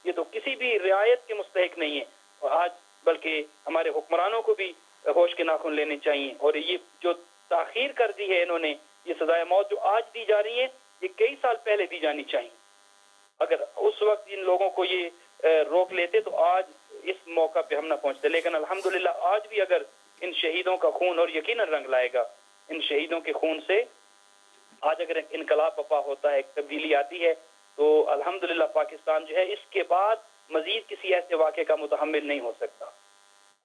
ये तो किसी भी रियायत के मुस्तहिक नहीं है। और आज बल्कि हमारे हुक्मरानों को भी होश के नाखून लेने चाहिए। और ये जो ताखीर कर दी है इन्होंने, ये सजाए मौत जो आज दी जा रही है, ये कई साल पहले दी जानी चाहिए। अगर उस वक्त इन लोगों को ये روک لیتے تو آج اس موقع پہ ہم نہ پہنچتے. لیکن الحمدللہ آج بھی اگر ان شہیدوں کا خون، اور یقیناً رنگ لائے گا ان شہیدوں کے خون سے، آج اگر ایک انقلاب بپا ہوتا ہے، ایک تبدیلی آتی ہے، تو الحمدللہ پاکستان جو ہے اس کے بعد مزید کسی ایسے واقعے کا متحمل نہیں ہو سکتا.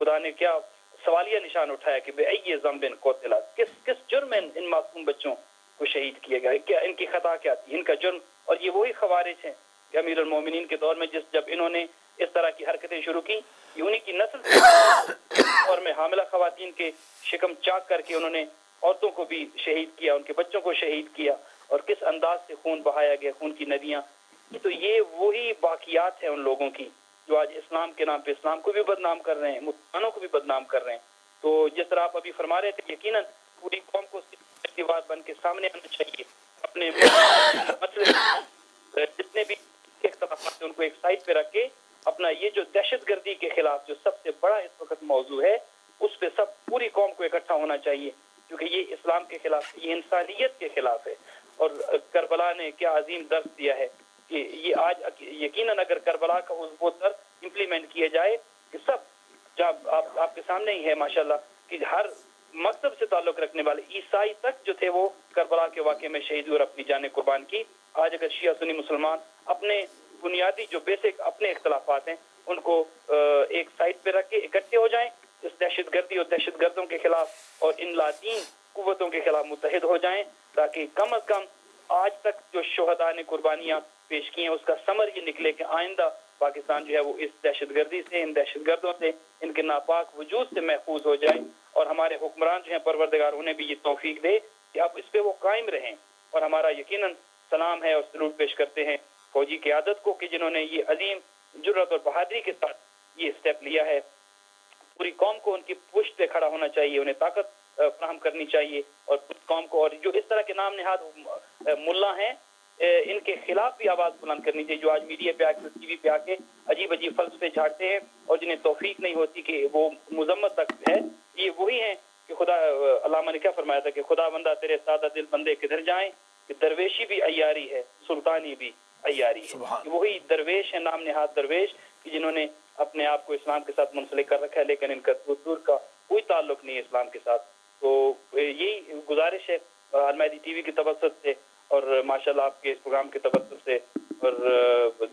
خدا نے کیا سوالیہ نشان اٹھایا کہ بے ای ذنب قتل، کس جرم ان معصوم بچوں کو شہید کیے گئے، کیا ان کی خطا کیا تھی، ان کا جرم. اور یہ وہی خوارج ہیں کہ امیر المومنین کے دور میں جب انہوں نے اس طرح کی حرکتیں شروع کی، یہ انہی کی نسل سے اور میں حاملہ خواتین کے شکم چاک کر کے انہوں نے عورتوں کو بھی شہید کیا، ان کے بچوں کو شہید کیا، اور کس انداز سے خون بہایا گیا، خون کی ندیاں. تو یہ وہی باقیات ہیں ان لوگوں کی جو آج اسلام کے نام پہ اسلام کو بھی بدنام کر رہے ہیں، مسلمانوں کو بھی بدنام کر رہے ہیں. تو جس طرح آپ ابھی فرما رہے تھے، یقیناً پوری قوم کو دیوار بن کے سامنے آنا چاہیے، اپنے مسئلے جتنے بھی اختلافات ہیں ان کو ایک سائڈ پہ رکھ کے اپنا یہ جو دہشت گردی کے خلاف جو سب سے بڑا اس وقت موضوع ہے، اس پہ سب پوری قوم کو اکٹھا ہونا چاہیے، کیونکہ یہ اسلام کے خلاف ہے، یہ انسانیت کے خلاف ہے. اور کربلا نے کیا عظیم درس دیا ہے کہ یہ آج یقیناً اگر کربلا کا وہ درس امپلیمنٹ کیا جائے کہ سب جب آپ کے سامنے ہی ہے ماشاءاللہ کہ ہر مکتب سے تعلق رکھنے والے عیسائی تک جو تھے وہ کربلا کے واقعے میں شہید ہوئے اور اپنی جانیں قربان کی. آج اگر شیعہ سنی مسلمان اپنے بنیادی جو بیسک اپنے اختلافات ہیں ان کو ایک سائڈ پہ رکھ کے اکٹھے ہو جائیں، اس دہشت گردی اور دہشت گردوں کے خلاف اور ان لاطین قوتوں کے خلاف متحد ہو جائیں، تاکہ کم از کم آج تک جو شہداء نے قربانیاں پیش کی ہیں اس کا ثمر یہ نکلے کہ آئندہ پاکستان جو ہے وہ اس دہشت گردی سے، ان دہشت گردوں سے، ان کے ناپاک وجود سے محفوظ ہو جائے. اور ہمارے حکمران جو ہیں پروردگار انہیں بھی یہ توفیق دے کہ اب اس پہ وہ قائم رہیں. اور ہمارا یقیناً سلام ہے اور سلوٹ پیش کرتے ہیں فوجی قیادت کو کہ جنہوں نے یہ عظیم جرأت اور بہادری کے ساتھ یہ اسٹیپ لیا ہے. پوری قوم کو ان کی پشت پہ کھڑا ہونا چاہیے، انہیں طاقت فراہم کرنی چاہیے، اور قوم کو اور جو اس طرح کے نام نہاد ملا ہیں ان کے خلاف بھی آواز بلند کرنی چاہیے، جو آج میڈیا پہ آ کے ٹی وی پہ آ کے عجیب عجیب فلسفے جھاڑتے ہیں اور جنہیں توفیق نہیں ہوتی کہ وہ مذمت تک ہے. یہ وہی ہیں کہ خدا علامہ نے کیا فرمایا تھا کہ خدا بندہ تیرے سادہ دل بندے کدھر جائیں، کہ درویشی بھی عیاری ہے، سلطانی بھی عیاری ہے. وہی درویش ہیں، نام نہاد درویش، کہ جنہوں نے اپنے آپ کو اسلام کے ساتھ منسلک کر رکھا ہے، لیکن ان کا دور کا کوئی تعلق نہیں ہے اسلام کے ساتھ. تو یہی گزارش ہے المہدی ٹی وی کی توسط سے اور ماشاءاللہ آپ کے اس پروگرام کے توسط سے، اور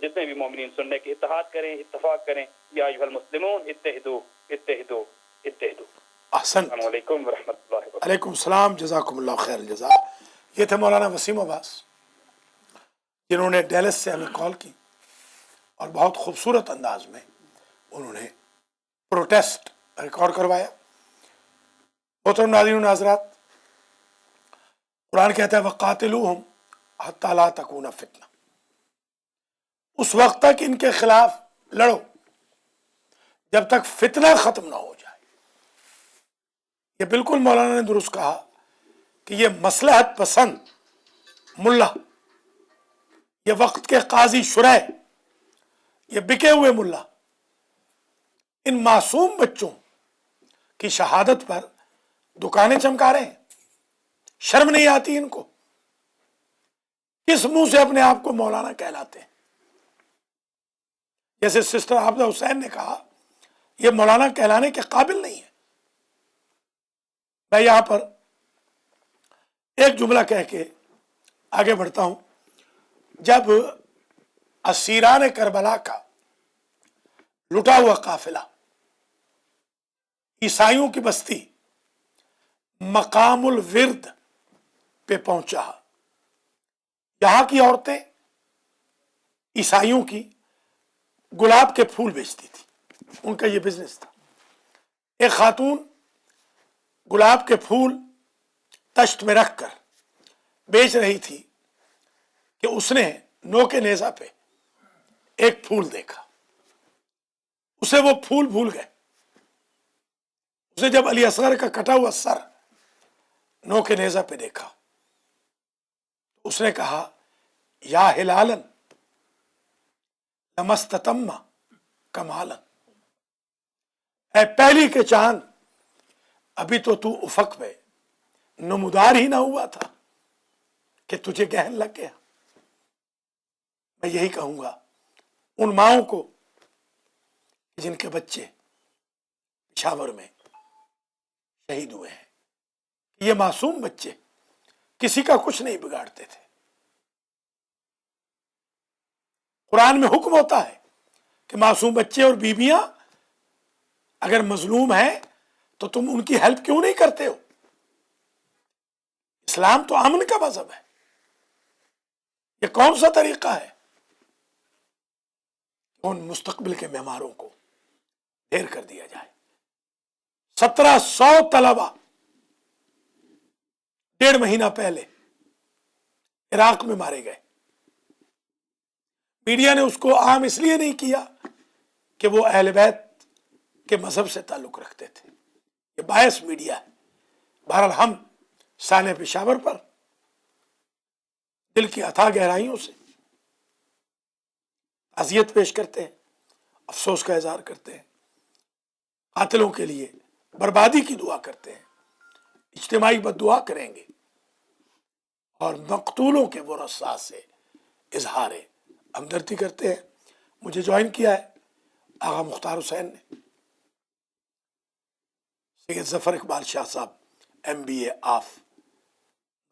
جتنے بھی مومنین سننے کے اتحاد کریں، اتفاق کریں. یا ایھا المسلمون اتحدوا اتحدوا اتحدوا. احسن. السلام علیکم ورحمۃ اللہ وبرکاتہ. علیکم السلام. جزاکم اللہ خیر الجزا. یہ تھے مولانا وسیم عباس جنہوں نے ڈیلس سے ہمیں کال کی اور بہت خوبصورت انداز میں انہوں نے پروٹیسٹ ریکارڈ کروایا. محترم ناظرین و ناظرات، قرآن کہتا ہے وَقَاتِلُوهُمْ حَتَّى لَا تَكُونَ فِتْنَةٌ، اس وقت تک ان کے خلاف لڑو جب تک فتنہ ختم نہ ہو جائے. یہ بالکل مولانا نے درست کہا کہ یہ مصلحت پسند ملا، یہ وقت کے قاضی شرح، یہ بکے ہوئے ملا ان معصوم بچوں کی شہادت پر دکانیں چمکا رہے ہیں. شرم نہیں آتی ان کو؟ کس منہ سے اپنے آپ کو مولانا کہلاتے ہیں؟ جیسے سسٹر عابدہ حسین نے کہا یہ مولانا کہلانے کے قابل نہیں ہے. میں یہاں پر ایک جملہ کہہ کے آگے بڑھتا ہوں. جب اسیران کربلا کا لٹا ہوا قافلہ عیسائیوں کی بستی مقام الورد پہ پہنچا، یہاں کی عورتیں عیسائیوں کی گلاب کے پھول بیچتی تھی، ان کا یہ بزنس تھا. ایک خاتون گلاب کے پھول تشت میں رکھ کر بیچ رہی تھی کہ اس نے نوکے نیزہ پہ ایک پھول دیکھا، اسے وہ پھول بھول گئے. اسے جب علی اصغر کا کٹا ہوا سر نوکے نیزہ پہ دیکھا اس نے کہا یا ہلالن لمستتم کمالن، اے پہلی کے چاند ابھی تو افق پہ نمودار ہی نہ ہوا تھا کہ تجھے گہن لگ گیا. میں یہی کہوں گا ان ماؤں کو जिनके बच्चे पेशावर में शहीद हुए हैं, ये मासूम बच्चे किसी का कुछ नहीं बिगाड़ते थे। कुरान में हुक्म होता है कि मासूम बच्चे और बीबियां अगर मजलूम हैं तो तुम उनकी हेल्प क्यों नहीं करते हो? इस्लाम तो अमन का मजहब है। ये कौन सा तरीका है उन मुस्तकबिल के मेहमानों को ढेर कर दिया जाए? 1700 तलबा 1.5 महीना पहले इराक में मारे गए। मीडिया ने उसको आम इसलिए नहीं किया कि वो अहले बैत के मजहब से ताल्लुक रखते थे। ये बायस मीडिया है। बहरहाल हम साने पेशावर पर दिल की अथाह गहराइयों से ताज़ियत पेश करते हैं, अफसोस का इजहार करते हैं, कातिलों के लिए बर्बादी की दुआ करते हैं, इज्तिमाई बद्दुआ करेंगे और मकतूलों के वरसा से इजहार हमदर्दी करते हैं। मुझे ज्वाइन किया है आगा मुख्तार हुसैन ने, सैयद जफर इकबाल शाह साहब MBA ऑफ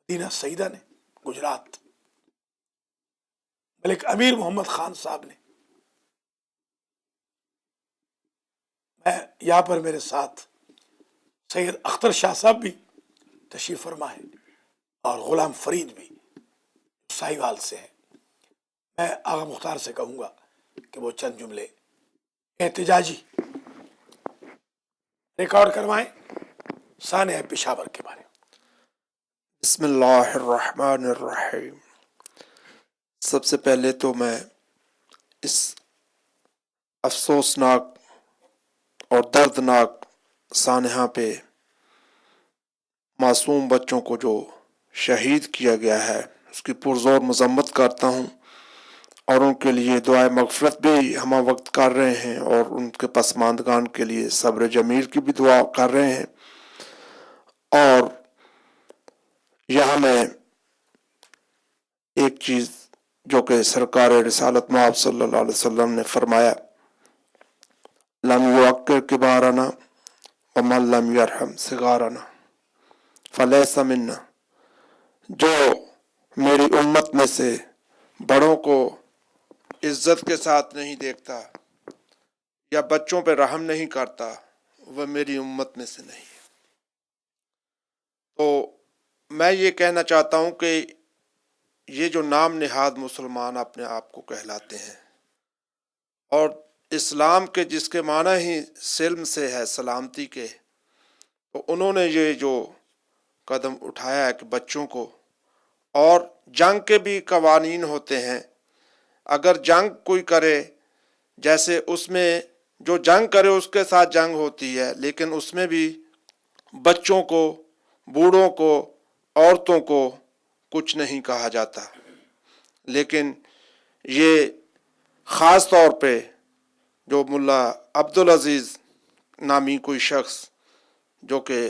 मदीना सईदा ने गुजरात, मलिक अमीर मोहम्मद खान साहब ने। मैं यहाँ पर मेरे साथ सैयद अख्तर शाह साहब भी तशरीफ फरमा है और गुलाम फरीद भी साहिवाल से हैं। मैं आगा मुख्तार से कहूँगा कि वो चंद जुमले एहतजाजी रिकॉर्ड करवाएं साने पेशावर के बारे में। बिस्मिल्लाहिर्रहमानिर्रहीम। सबसे पहले तो मैं इस अफसोसनाक और दर्दनाक सानहा पे मासूम बच्चों को जो शहीद किया गया है उसकी पुरजोर मजम्मत करता हूँ और उनके लिए दुआए मगफरत भी हम वक्त कर रहे हैं और उनके पसमानदगान के लिए सब्र जमील की भी दुआ कर रहे हैं। और यहाँ मैं एक चीज़ जो कि सरकार रिसालत मआब सल्लल्लाहु अलैहि वसल्लम ने फरमाया, लम युअक्किर किबारना व मन लम यरहम सिगारना फलैसा मिन्ना। जो मेरी उम्मत में से बड़ों को इज्जत के साथ नहीं देखता या बच्चों पे रहम नहीं करता वह मेरी उम्मत में से नहीं है। तो मैं ये कहना चाहता हूँ कि ये जो नाम निहाद मुसलमान अपने आप को कहलाते हैं और इस्लाम के जिसके माना ही सिल्म से है सलामती के, तो उन्होंने ये जो कदम उठाया है कि बच्चों को, और जंग के भी कवानीन होते हैं, अगर जंग कोई करे जैसे उसमें जो जंग करे उसके साथ जंग होती है, लेकिन उसमें भी बच्चों को, बूढ़ों को, औरतों को कुछ नहीं कहा जाता। लेकिन ये ख़ास तौर पे जो मुल्ला अब्दुल अजीज़ नामी कोई शख्स जो कि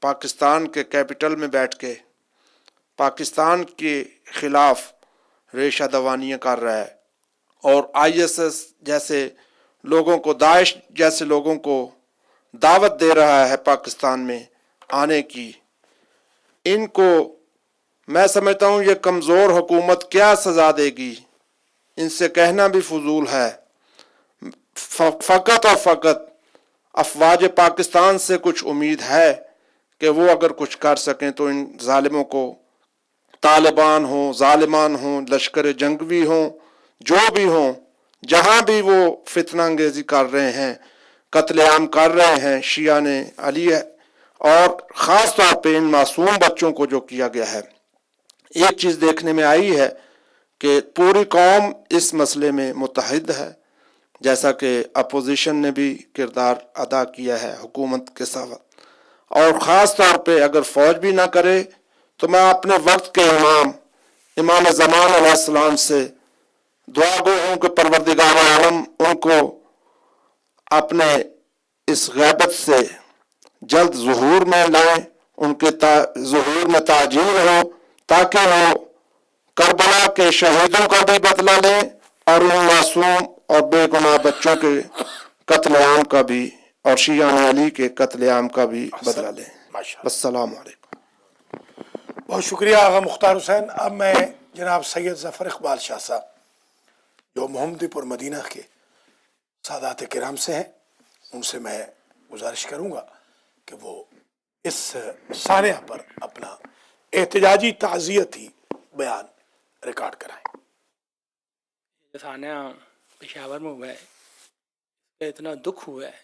पाकिस्तान के कैपिटल में बैठ के पाकिस्तान के ख़िलाफ़ रेशा दवानियाँ कर रहा है और ISS जैसे लोगों को, दाइश जैसे लोगों को दावत दे रहा है पाकिस्तान में आने की, इनको मैं समझता हूँ ये कमज़ोर हुकूमत क्या सज़ा देगी, इनसे कहना भी फजूल है। फ़कत और फ़कत अफवाज पाकिस्तान से कुछ उम्मीद है कि वो अगर कुछ कर सकें तो इन जालिमों को, तालिबान हों, जालिमान हों, लश्कर जंगवी हों, जो भी हों, जहाँ भी वो फितना अंगेज़ी कर रहे हैं, कत्लेआम कर रहे हैं शिया ने अली है, और ख़ास तौर पे इन मासूम बच्चों को जो किया गया है। एक चीज़ देखने में आई है कि पूरी कौम इस मसले में मुत्तहिद है, जैसा कि अपोजिशन ने भी किरदार अदा किया है हुकूमत के साथ, और ख़ास तौर पे अगर फ़ौज भी ना करे तो मैं अपने वक्त के इमाम ज़मान अलैहिस्सलाम से दुआ गो हूँ कि परवरदिगार आलम उनको अपने इस गैबत से जल्द ज़ुहूर में लाएं, उनके ज़ुहूर में ताजील हो, ताकि वो करबला के शहीदों का भी बदला लें और उन मासूम और बेगुनाह बच्चों के कत्लेआम का भी और शियान अली के कत्लेआम का भी बदला लें। माशा अस्सलाम वालेकुम। बहुत शुक्रिया आगा मुख्तार हुसैन। अब मैं जनाब सैयद ज़फ़र इकबाल शाह साहब जो मोहम्मदीपुर मदीना के सादात किराम से हैं, उनसे मैं गुजारिश करूँगा कि वो इस सानिया पर अपना एहतजाजी ताज़ियती बयान रिकॉर्ड कराएं। सानिया पेशावर में हुआ है, इसका इतना दुख हुआ है,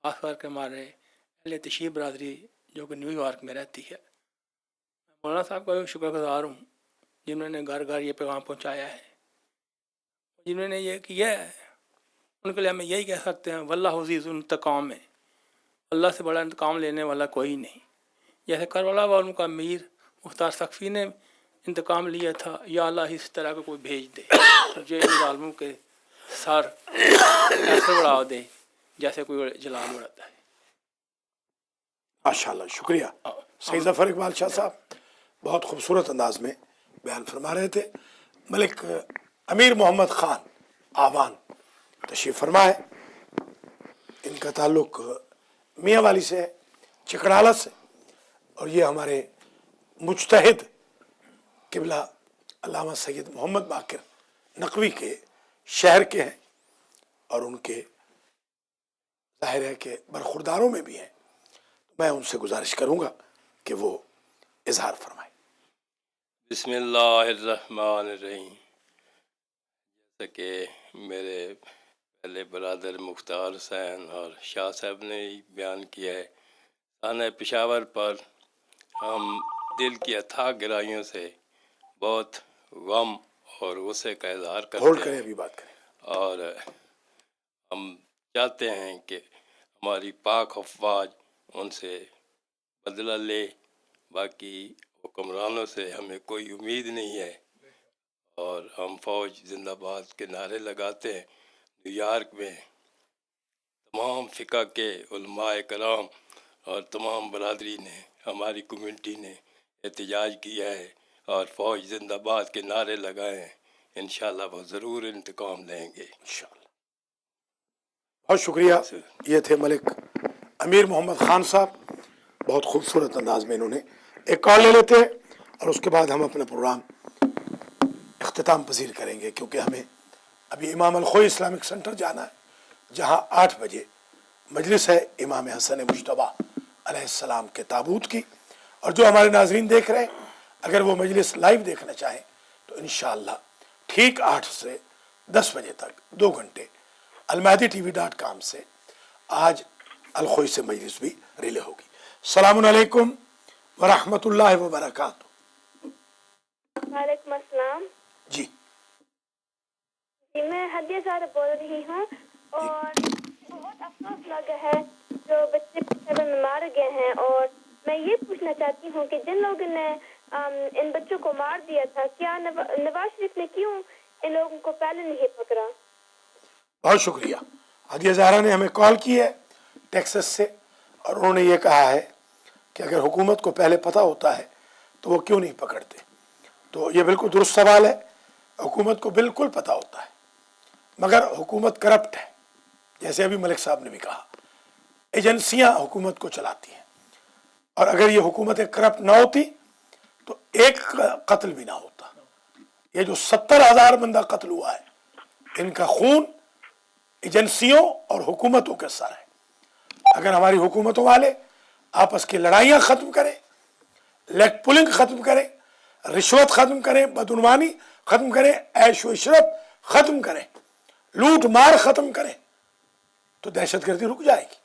खास कर के हमारे अहले तशीफ बरादरी जो कि न्यूयॉर्क में रहती है। मौलाना साहब का भी शुक्रगुजार हूँ जिन्होंने घर घर ये पैगाम पहुँचाया है, जिन्होंने ये किया है। उनके लिए हमें यही कह सकते हैं, वल्लाहु अज़ीज़ुन इंतकाम है, अल्लाह से बड़ा इंतकाम लेने वाला कोई नहीं। जैसे करबला वालों का अमीर मुख्तार सख्फी ने इंतकाम लिया था, या अल्लाह इस तरह का कोई भेज दे जो इन ज़ालिमों के सर ऐसे उड़ा दे जैसे कोई जलाल उड़ाता है। माशाल्लाह, शुक्रिया। सैयद ज़फ़र इकबाल शाह साहब बहुत खूबसूरत अंदाज में बयान फरमा रहे थे। मलिक अमीर मोहम्मद ख़ान आवान तशरीफ़ फरमा है। इनका ताल्लुक़ मियाँ वाली से है, चिकड़ाला से, और ये हमारे मुज्तहिद किबला अल्लामा सैयद मोहम्मद बाक़िर नक़वी के शहर के हैं और उनके ज़ाहिर है कि बरखुरदारों में भी हैं। मैं उनसे गुजारिश करूँगा कि वो इजहार फरमाएं। बिस्मिल्लाहिर्रहमानिर्रहीम। जैसा कि मेरे पहले बरादर मुख्तार हुसैन और शाह साहब ने बयान किया है, सानिया पेशावर पर हम दिल की अथाह गहराइयों से बहुत गम और गुस्से का इजहार करते हैं। अभी बात करें। और हम चाहते हैं कि हमारी पाक अफवाज उनसे बदला ले। बाकी हुक्मरानों से हमें कोई उम्मीद नहीं है और हम फ़ौज जिंदाबाद के नारे लगाते हैं। न्यूयॉर्क में तमाम फ़िक़ा के उलमाए कराम और तमाम बरादरी ने, हमारी कम्यूनिटी ने एहतजाज किया है और फ़ौज जिंदाबाद के नारे लगाए हैं। इंशाअल्लाह वो ज़रूर इंतकाम लेंगे इंशाअल्लाह। बहुत शुक्रिया। ये थे मलिक अमीर मोहम्मद ख़ान साहब। बहुत खूबसूरत अंदाज में इन्होंने एक कॉल ले लेते हैं और उसके बाद हम अपना प्रोग्राम इख्तिताम पजीर करेंगे, क्योंकि हमें अभी इमाम अल-खोई इस्लामिक सेंटर जाना है, जहाँ 8 बजे मजलिस है इमाम हसन मुश्तबा अलैहिस्सलाम के ताबूत की। और जो हमारे नाजरीन देख रहे हैं, अगर वो मजलिस लाइव देखना चाहें तो इंशाअल्लाह ठीक 8 से 10 बजे तक 2 घंटे almahdi.tv.com से आज अल-खोई से मजलिस भी रिले होगी। अस्सलामु अलैकुम व रहमतुल्लाहि व बरकातुहू। वालेकुम अस्सलाम। जी जी, मैं हदिया ज़ारा बोल रही हूँ और बहुत अफसोस लगा है जो बच्चे पेशावर में मारे गए हैं। और मैं ये पूछना चाहती हूँ कि जिन लोगों ने इन बच्चों को मार दिया था, क्या नवाज शरीफ ने क्यों इन लोगों को पहले नहीं पकड़ा? बहुत शुक्रिया। हदिया ज़ारा ने हमें कॉल की है टेक्सास से, और उन्होंने ये कहा है कि अगर हुकूमत को पहले पता होता है तो वो क्यों नहीं पकड़ते। तो ये बिल्कुल दुरुस्त सवाल है। हुकूमत को बिल्कुल पता होता है, मगर हुकूमत करप्ट है। जैसे अभी मलिक साहब ने भी कहा, एजेंसियां हुकूमत को चलाती हैं, और अगर ये हुकूमत करप्ट ना होती तो एक कत्ल भी ना होता। ये जो 70,000 बंदा कत्ल हुआ है, इनका खून एजेंसियों और हुकूमतों के सर है। अगर हमारी हुकूमतों वाले आपस की लड़ाइयाँ ख़त्म करें, लेग पुलिंग ख़त्म करें, रिश्वत ख़त्म करें, बदउनवानी ख़त्म करें, ऐश व इशरत ख़त्म करें, लूट मार ख़त्म करें, तो दहशतगर्दी रुक जाएगी।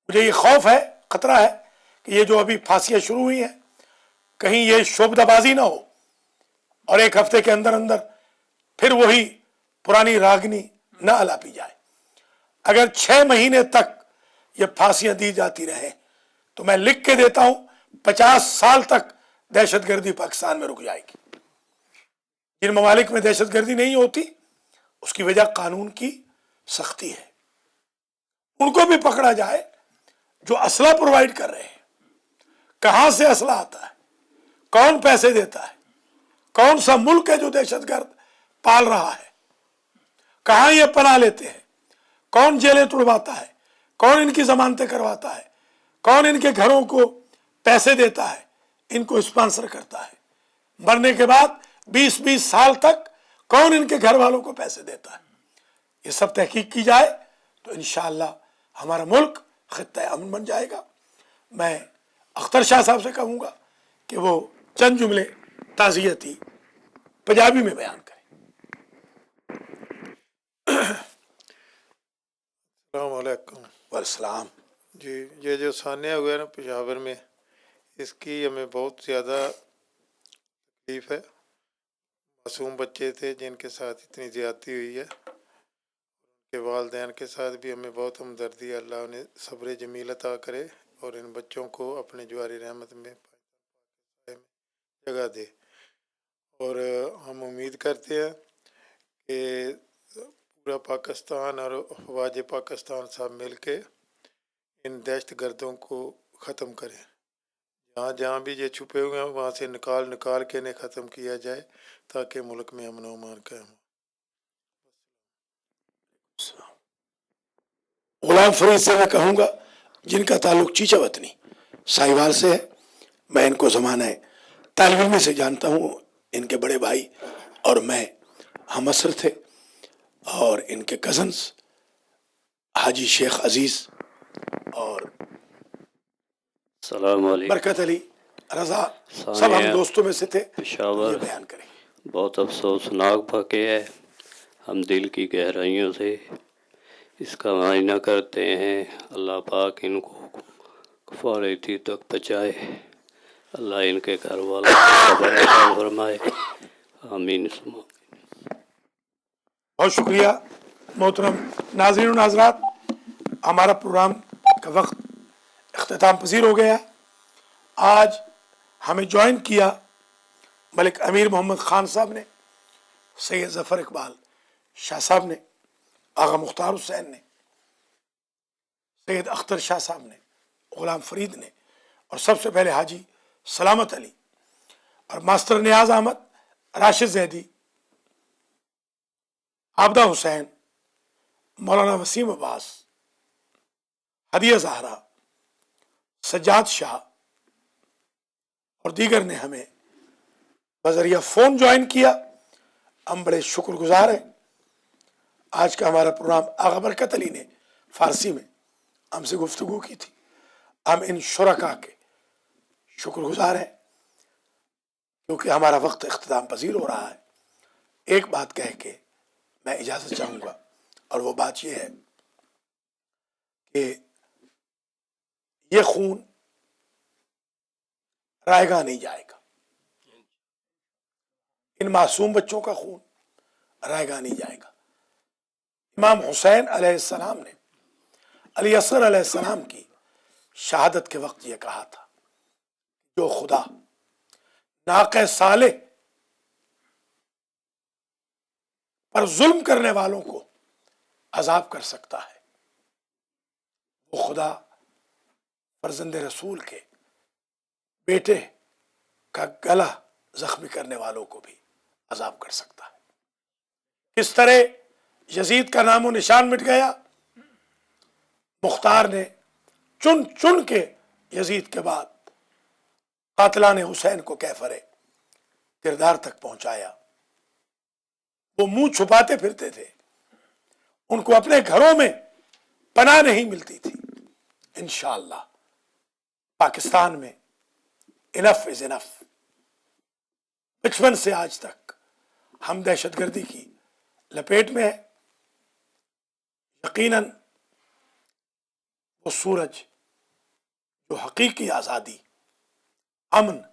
मुझे ये खौफ है, ख़तरा है कि ये जो अभी फांसियाँ शुरू हुई हैं, कहीं ये शोबदाबाजी ना हो और एक हफ्ते के अंदर अंदर फिर वही पुरानी रागनी ना अलापी जाए। अगर 6 महीने तक ये फांसियां दी जाती रहे तो मैं लिख के देता हूं 50 साल तक दहशतगर्दी पाकिस्तान में रुक जाएगी। जिन ममालिक में दहशतगर्दी नहीं होती उसकी वजह कानून की सख्ती है। उनको भी पकड़ा जाए जो असला प्रोवाइड कर रहे हैं। कहां से असला आता है, कौन पैसे देता है, कौन सा मुल्क है जो दहशतगर्द पाल रहा है, कहां ये पनाह लेते हैं, कौन जेलें तुड़वाता है, कौन इनकी जमानतें करवाता है, कौन इनके घरों को पैसे देता है, इनको स्पॉन्सर करता है, मरने के बाद 20-20 साल तक कौन इनके घर वालों को पैसे देता है, ये सब तहकीक की जाए तो इंशाअल्लाह हमारा मुल्क खित्ता अमन बन जाएगा। मैं अख्तर शाह साहब से कहूँगा कि वो चंद जुमले ताज़ियती पंजाबी में बयान करें। अस्सलाम वालेकुम। वस्सलाम। जी, ये जो सान्या हुआ है ना पेशावर में, इसकी हमें बहुत ज़्यादा तकलीफ़ है। मासूम बच्चे थे जिनके साथ इतनी ज़्यादती हुई है, उनके वालिदैन के साथ भी हमें बहुत हमदर्दी है। अल्लाह उन्हें सब्र जमील अता करे और इन बच्चों को अपने जवारी रहमत में जगह दे। और हम उम्मीद करते हैं कि पूरा पाकिस्तान और अफवाज पाकिस्तान साहब मिल के इन दहशत गर्दों को ख़त्म करें। जहाँ जहाँ भी ये छुपे हुए हैं वहाँ से निकाल के इन्हें ख़त्म किया जाए ताकि मुल्क में अमन व अमान कायम हो। गुलाम फरीद से मैं कहूँगा, जिनका ताल्लुक चीचा वतनी साहिवाल से है, मैं इनको ज़माने तालिब इल्मी से जानता हूँ। इनके बड़े भाई और मैं हम असर थे, और इनके कज़न्स हाजी शेख अजीज़ और बरकत अली रज़ा सब हम दोस्तों में से थे। पेशावर ये बयान करें। बहुत अफसोसनाक वाक़या है। हम दिल की गहराइयों से इसका मायना करते हैं। अल्लाह पाक इनको कफ़ारती तक पहुँचाए, अल्लाह इनके घर वालों को सब्र अता फरमाए। आमीन। बहुत शुक्रिया मोहतरम नाज़रीन नाज़रात, हमारा प्रोग्राम का वक्त इख्तिताम पजीर हो गया। आज हमें ज्वाइन किया मलिक अमीर मोहम्मद ख़ान साहब ने, सैयद ज़फ़र इकबाल शाह साहब ने, आगा मुख्तार हुसैन ने, सैयद अख्तर शाह साहब ने, ग़ुलाम फरीद ने, और सबसे पहले हाजी सलामत अली और मास्टर नियाज अहमद, राशिद ज़ैदी, आबदा हुसैन, मौलाना वसीम अब्बास, हदिया ज़हरा, सज्जाद शाह और दीगर ने हमें बज़रिया फ़ोन ज्वाइन किया। हम बड़े शुक्रगुजार हैं। आज का हमारा प्रोग्राम आगा बरकत अली ने फ़ारसी में हमसे गुफ्तगू की थी। हम इन शुरका के शुक्रगुजार हैं क्योंकि हमारा वक्त इख्तिताम पजीर हो रहा है। एक बात कह के मैं इजाज़त चाहूँगा, और वो बात ये है कि ये खून रायगा नहीं जाएगा। इन मासूम बच्चों का खून रायगा नहीं जाएगा। इमाम हुसैन अलैहिस्सलाम ने अली असगर अलैहिस्सलाम की शहादत के वक्त ये कहा था, जो खुदा नाक़े सालेह पर जुल्म करने वालों को अजाब कर सकता है, वो खुदा फर्जंद रसूल के बेटे का गला जख्मी करने वालों को भी अजाब कर सकता है। किस तरह यजीद का नामो निशान मिट गया, मुख्तार ने चुन चुन के यजीद के बाद कातलान हुसैन को कैफरे किरदार तक पहुंचाया। वो मुंह छुपाते फिरते थे, उनको अपने घरों में पनाह नहीं मिलती थी। इंशाअल्लाह पाकिस्तान में इनफ इज इनफ। बचपन से आज तक हम दहशतगर्दी की लपेट में है। यकीनन वो सूरज जो हकीकी आज़ादी, अमन,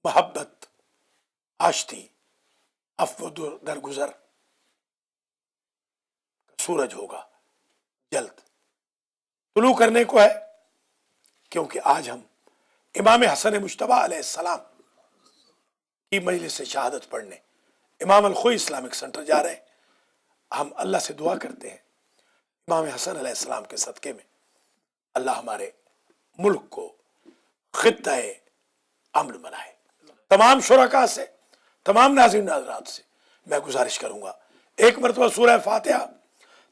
मोहब्बत, आश्ती, अफ़्व दरगुजर का सूरज होगा, जल्द तुलू करने को है। क्योंकि आज हम इमाम हसन मुश्तबा अलैहिस्सलाम की मजलिस शहादत पढ़ने इमाम अल-खुई इस्लामिक सेंटर जा रहे हैं। हम अल्लाह से दुआ करते हैं इमाम हसन अलैहिस्सलाम के सदक़े में अल्लाह हमारे मुल्क को खित्ता-ए अमन बनाए। तमाम शुरका से, तमाम नाज़रीन नाज़रात से मैं गुजारिश करूँगा, एक मरतबा सूरह फातिहा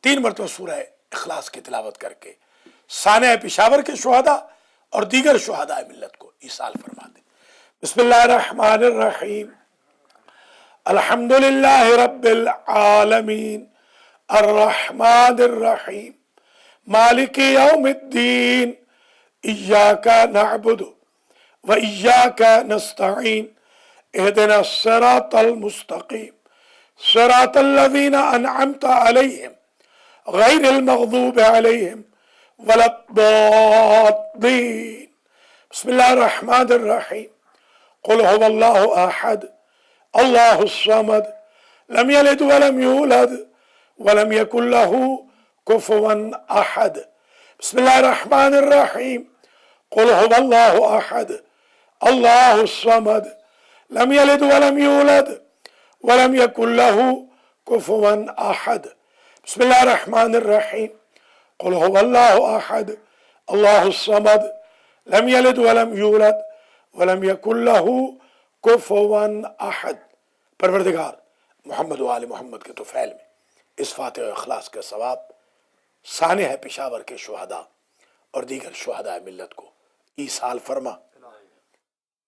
3 मरतबा सूरह इखलास की तिलावत करके साने पेशावर के शुहदा और दीगर शुहदा मिल्लत को ईसाल फरमा दें। बिस्मिल्लाहिर्रहमानिर्रहीम, अल्हम्दुलिल्लाहि रब्बिल आलमीन, अर्रहमानिर्रहीम, मालिकी यौमिद्दीन, इय्याका नअबुदु व इय्याका नस्तईन, इहदिनस सिरातल मुस्तकीम, सिरातल लज़ीना अनअमता अलैहिम गैरिल मग़ज़ूबि अलैहिम वलद्दाल्लीन। बिस्मिल्लाहिर्रहमानिर्रहीम, कुल हुवल्लाहु अहद, अल्लाहुस समद, लम यलिद वलम यूलद वलम यकुल लहू कुफुवन अहद। बिस्मिल्लाहिर्रहमानिर्रहीम, कुल हुवल्लाहु अहद, अल्लाहुस समद, लम यलिद वलम यूलद वलम यकुल लहू कुफुवन अहद। बिस्मिल्लाहिर्रहमानिर्रहीम, कुल हुवल्लाहु अहद, अल्लाहुस समद, लम यलिद वलम यूलद वलम यकुल लहू कुफुवन अहद। परवरदिगार मोहम्मद व आले मोहम्मद के तुफैल में इस फातिहा इखलास के सवाब साने है पेशावर के शुहदा और दीगर शुहदा मिल्लत को ईसाल फरमा।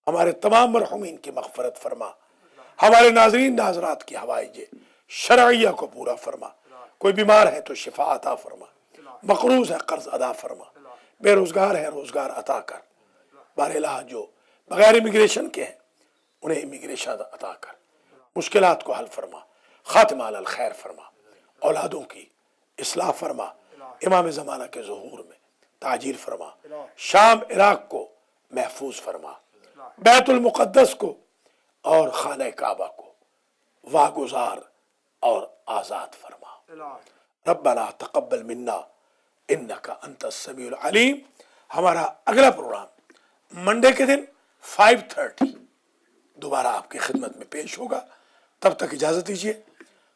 हमारे तमाम मरहुमीन की मग़फ़िरत फरमा। हमारे नाज़रीन नाज़रात की हवाइज शरइया को पूरा फरमा। कोई बीमार है तो शिफा अता फरमा, मक़रूज़ है कर्ज अदा फरमा, बेरोज़गार है रोज़गार अता कर। बारह जो बगैर इमिग्रेशन के हैं उन्हें इमिग्रेशन अता कर, मुश्किलात को हल फरमा, ख़ातिमा अलल खैर फरमा, औलादों की इस्लाह फरमा, इमाम ज़माना के ज़ुहूर में ताजील फरमा, शाम इराक़ को महफूज फरमा, बैतुल मुक़द्दस को और खाने काबा को वागुज़ार और आज़ाद फरमा। रब्बना तक़ब्बल मिन्ना इन्नका अंतस समीउल अलीम। हमारा अगला प्रोग्राम मंडे के दिन 5:30 दोबारा आपकी खिदमत में पेश होगा। तब तक इजाज़त दीजिए।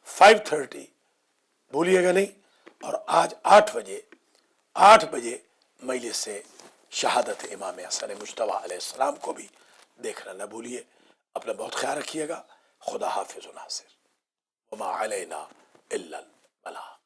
5:30 भूलिएगा नहीं। और आज 8 बजे मजलिस से शहादत इमाम हसन मुज्तबा अलैहिस्सलाम को भी देखना न भूलिए। अपना बहुत ख्याल रखिएगा। खुदा हाफिज़ व नासिर, वमा अलैना इल्लल बलाग।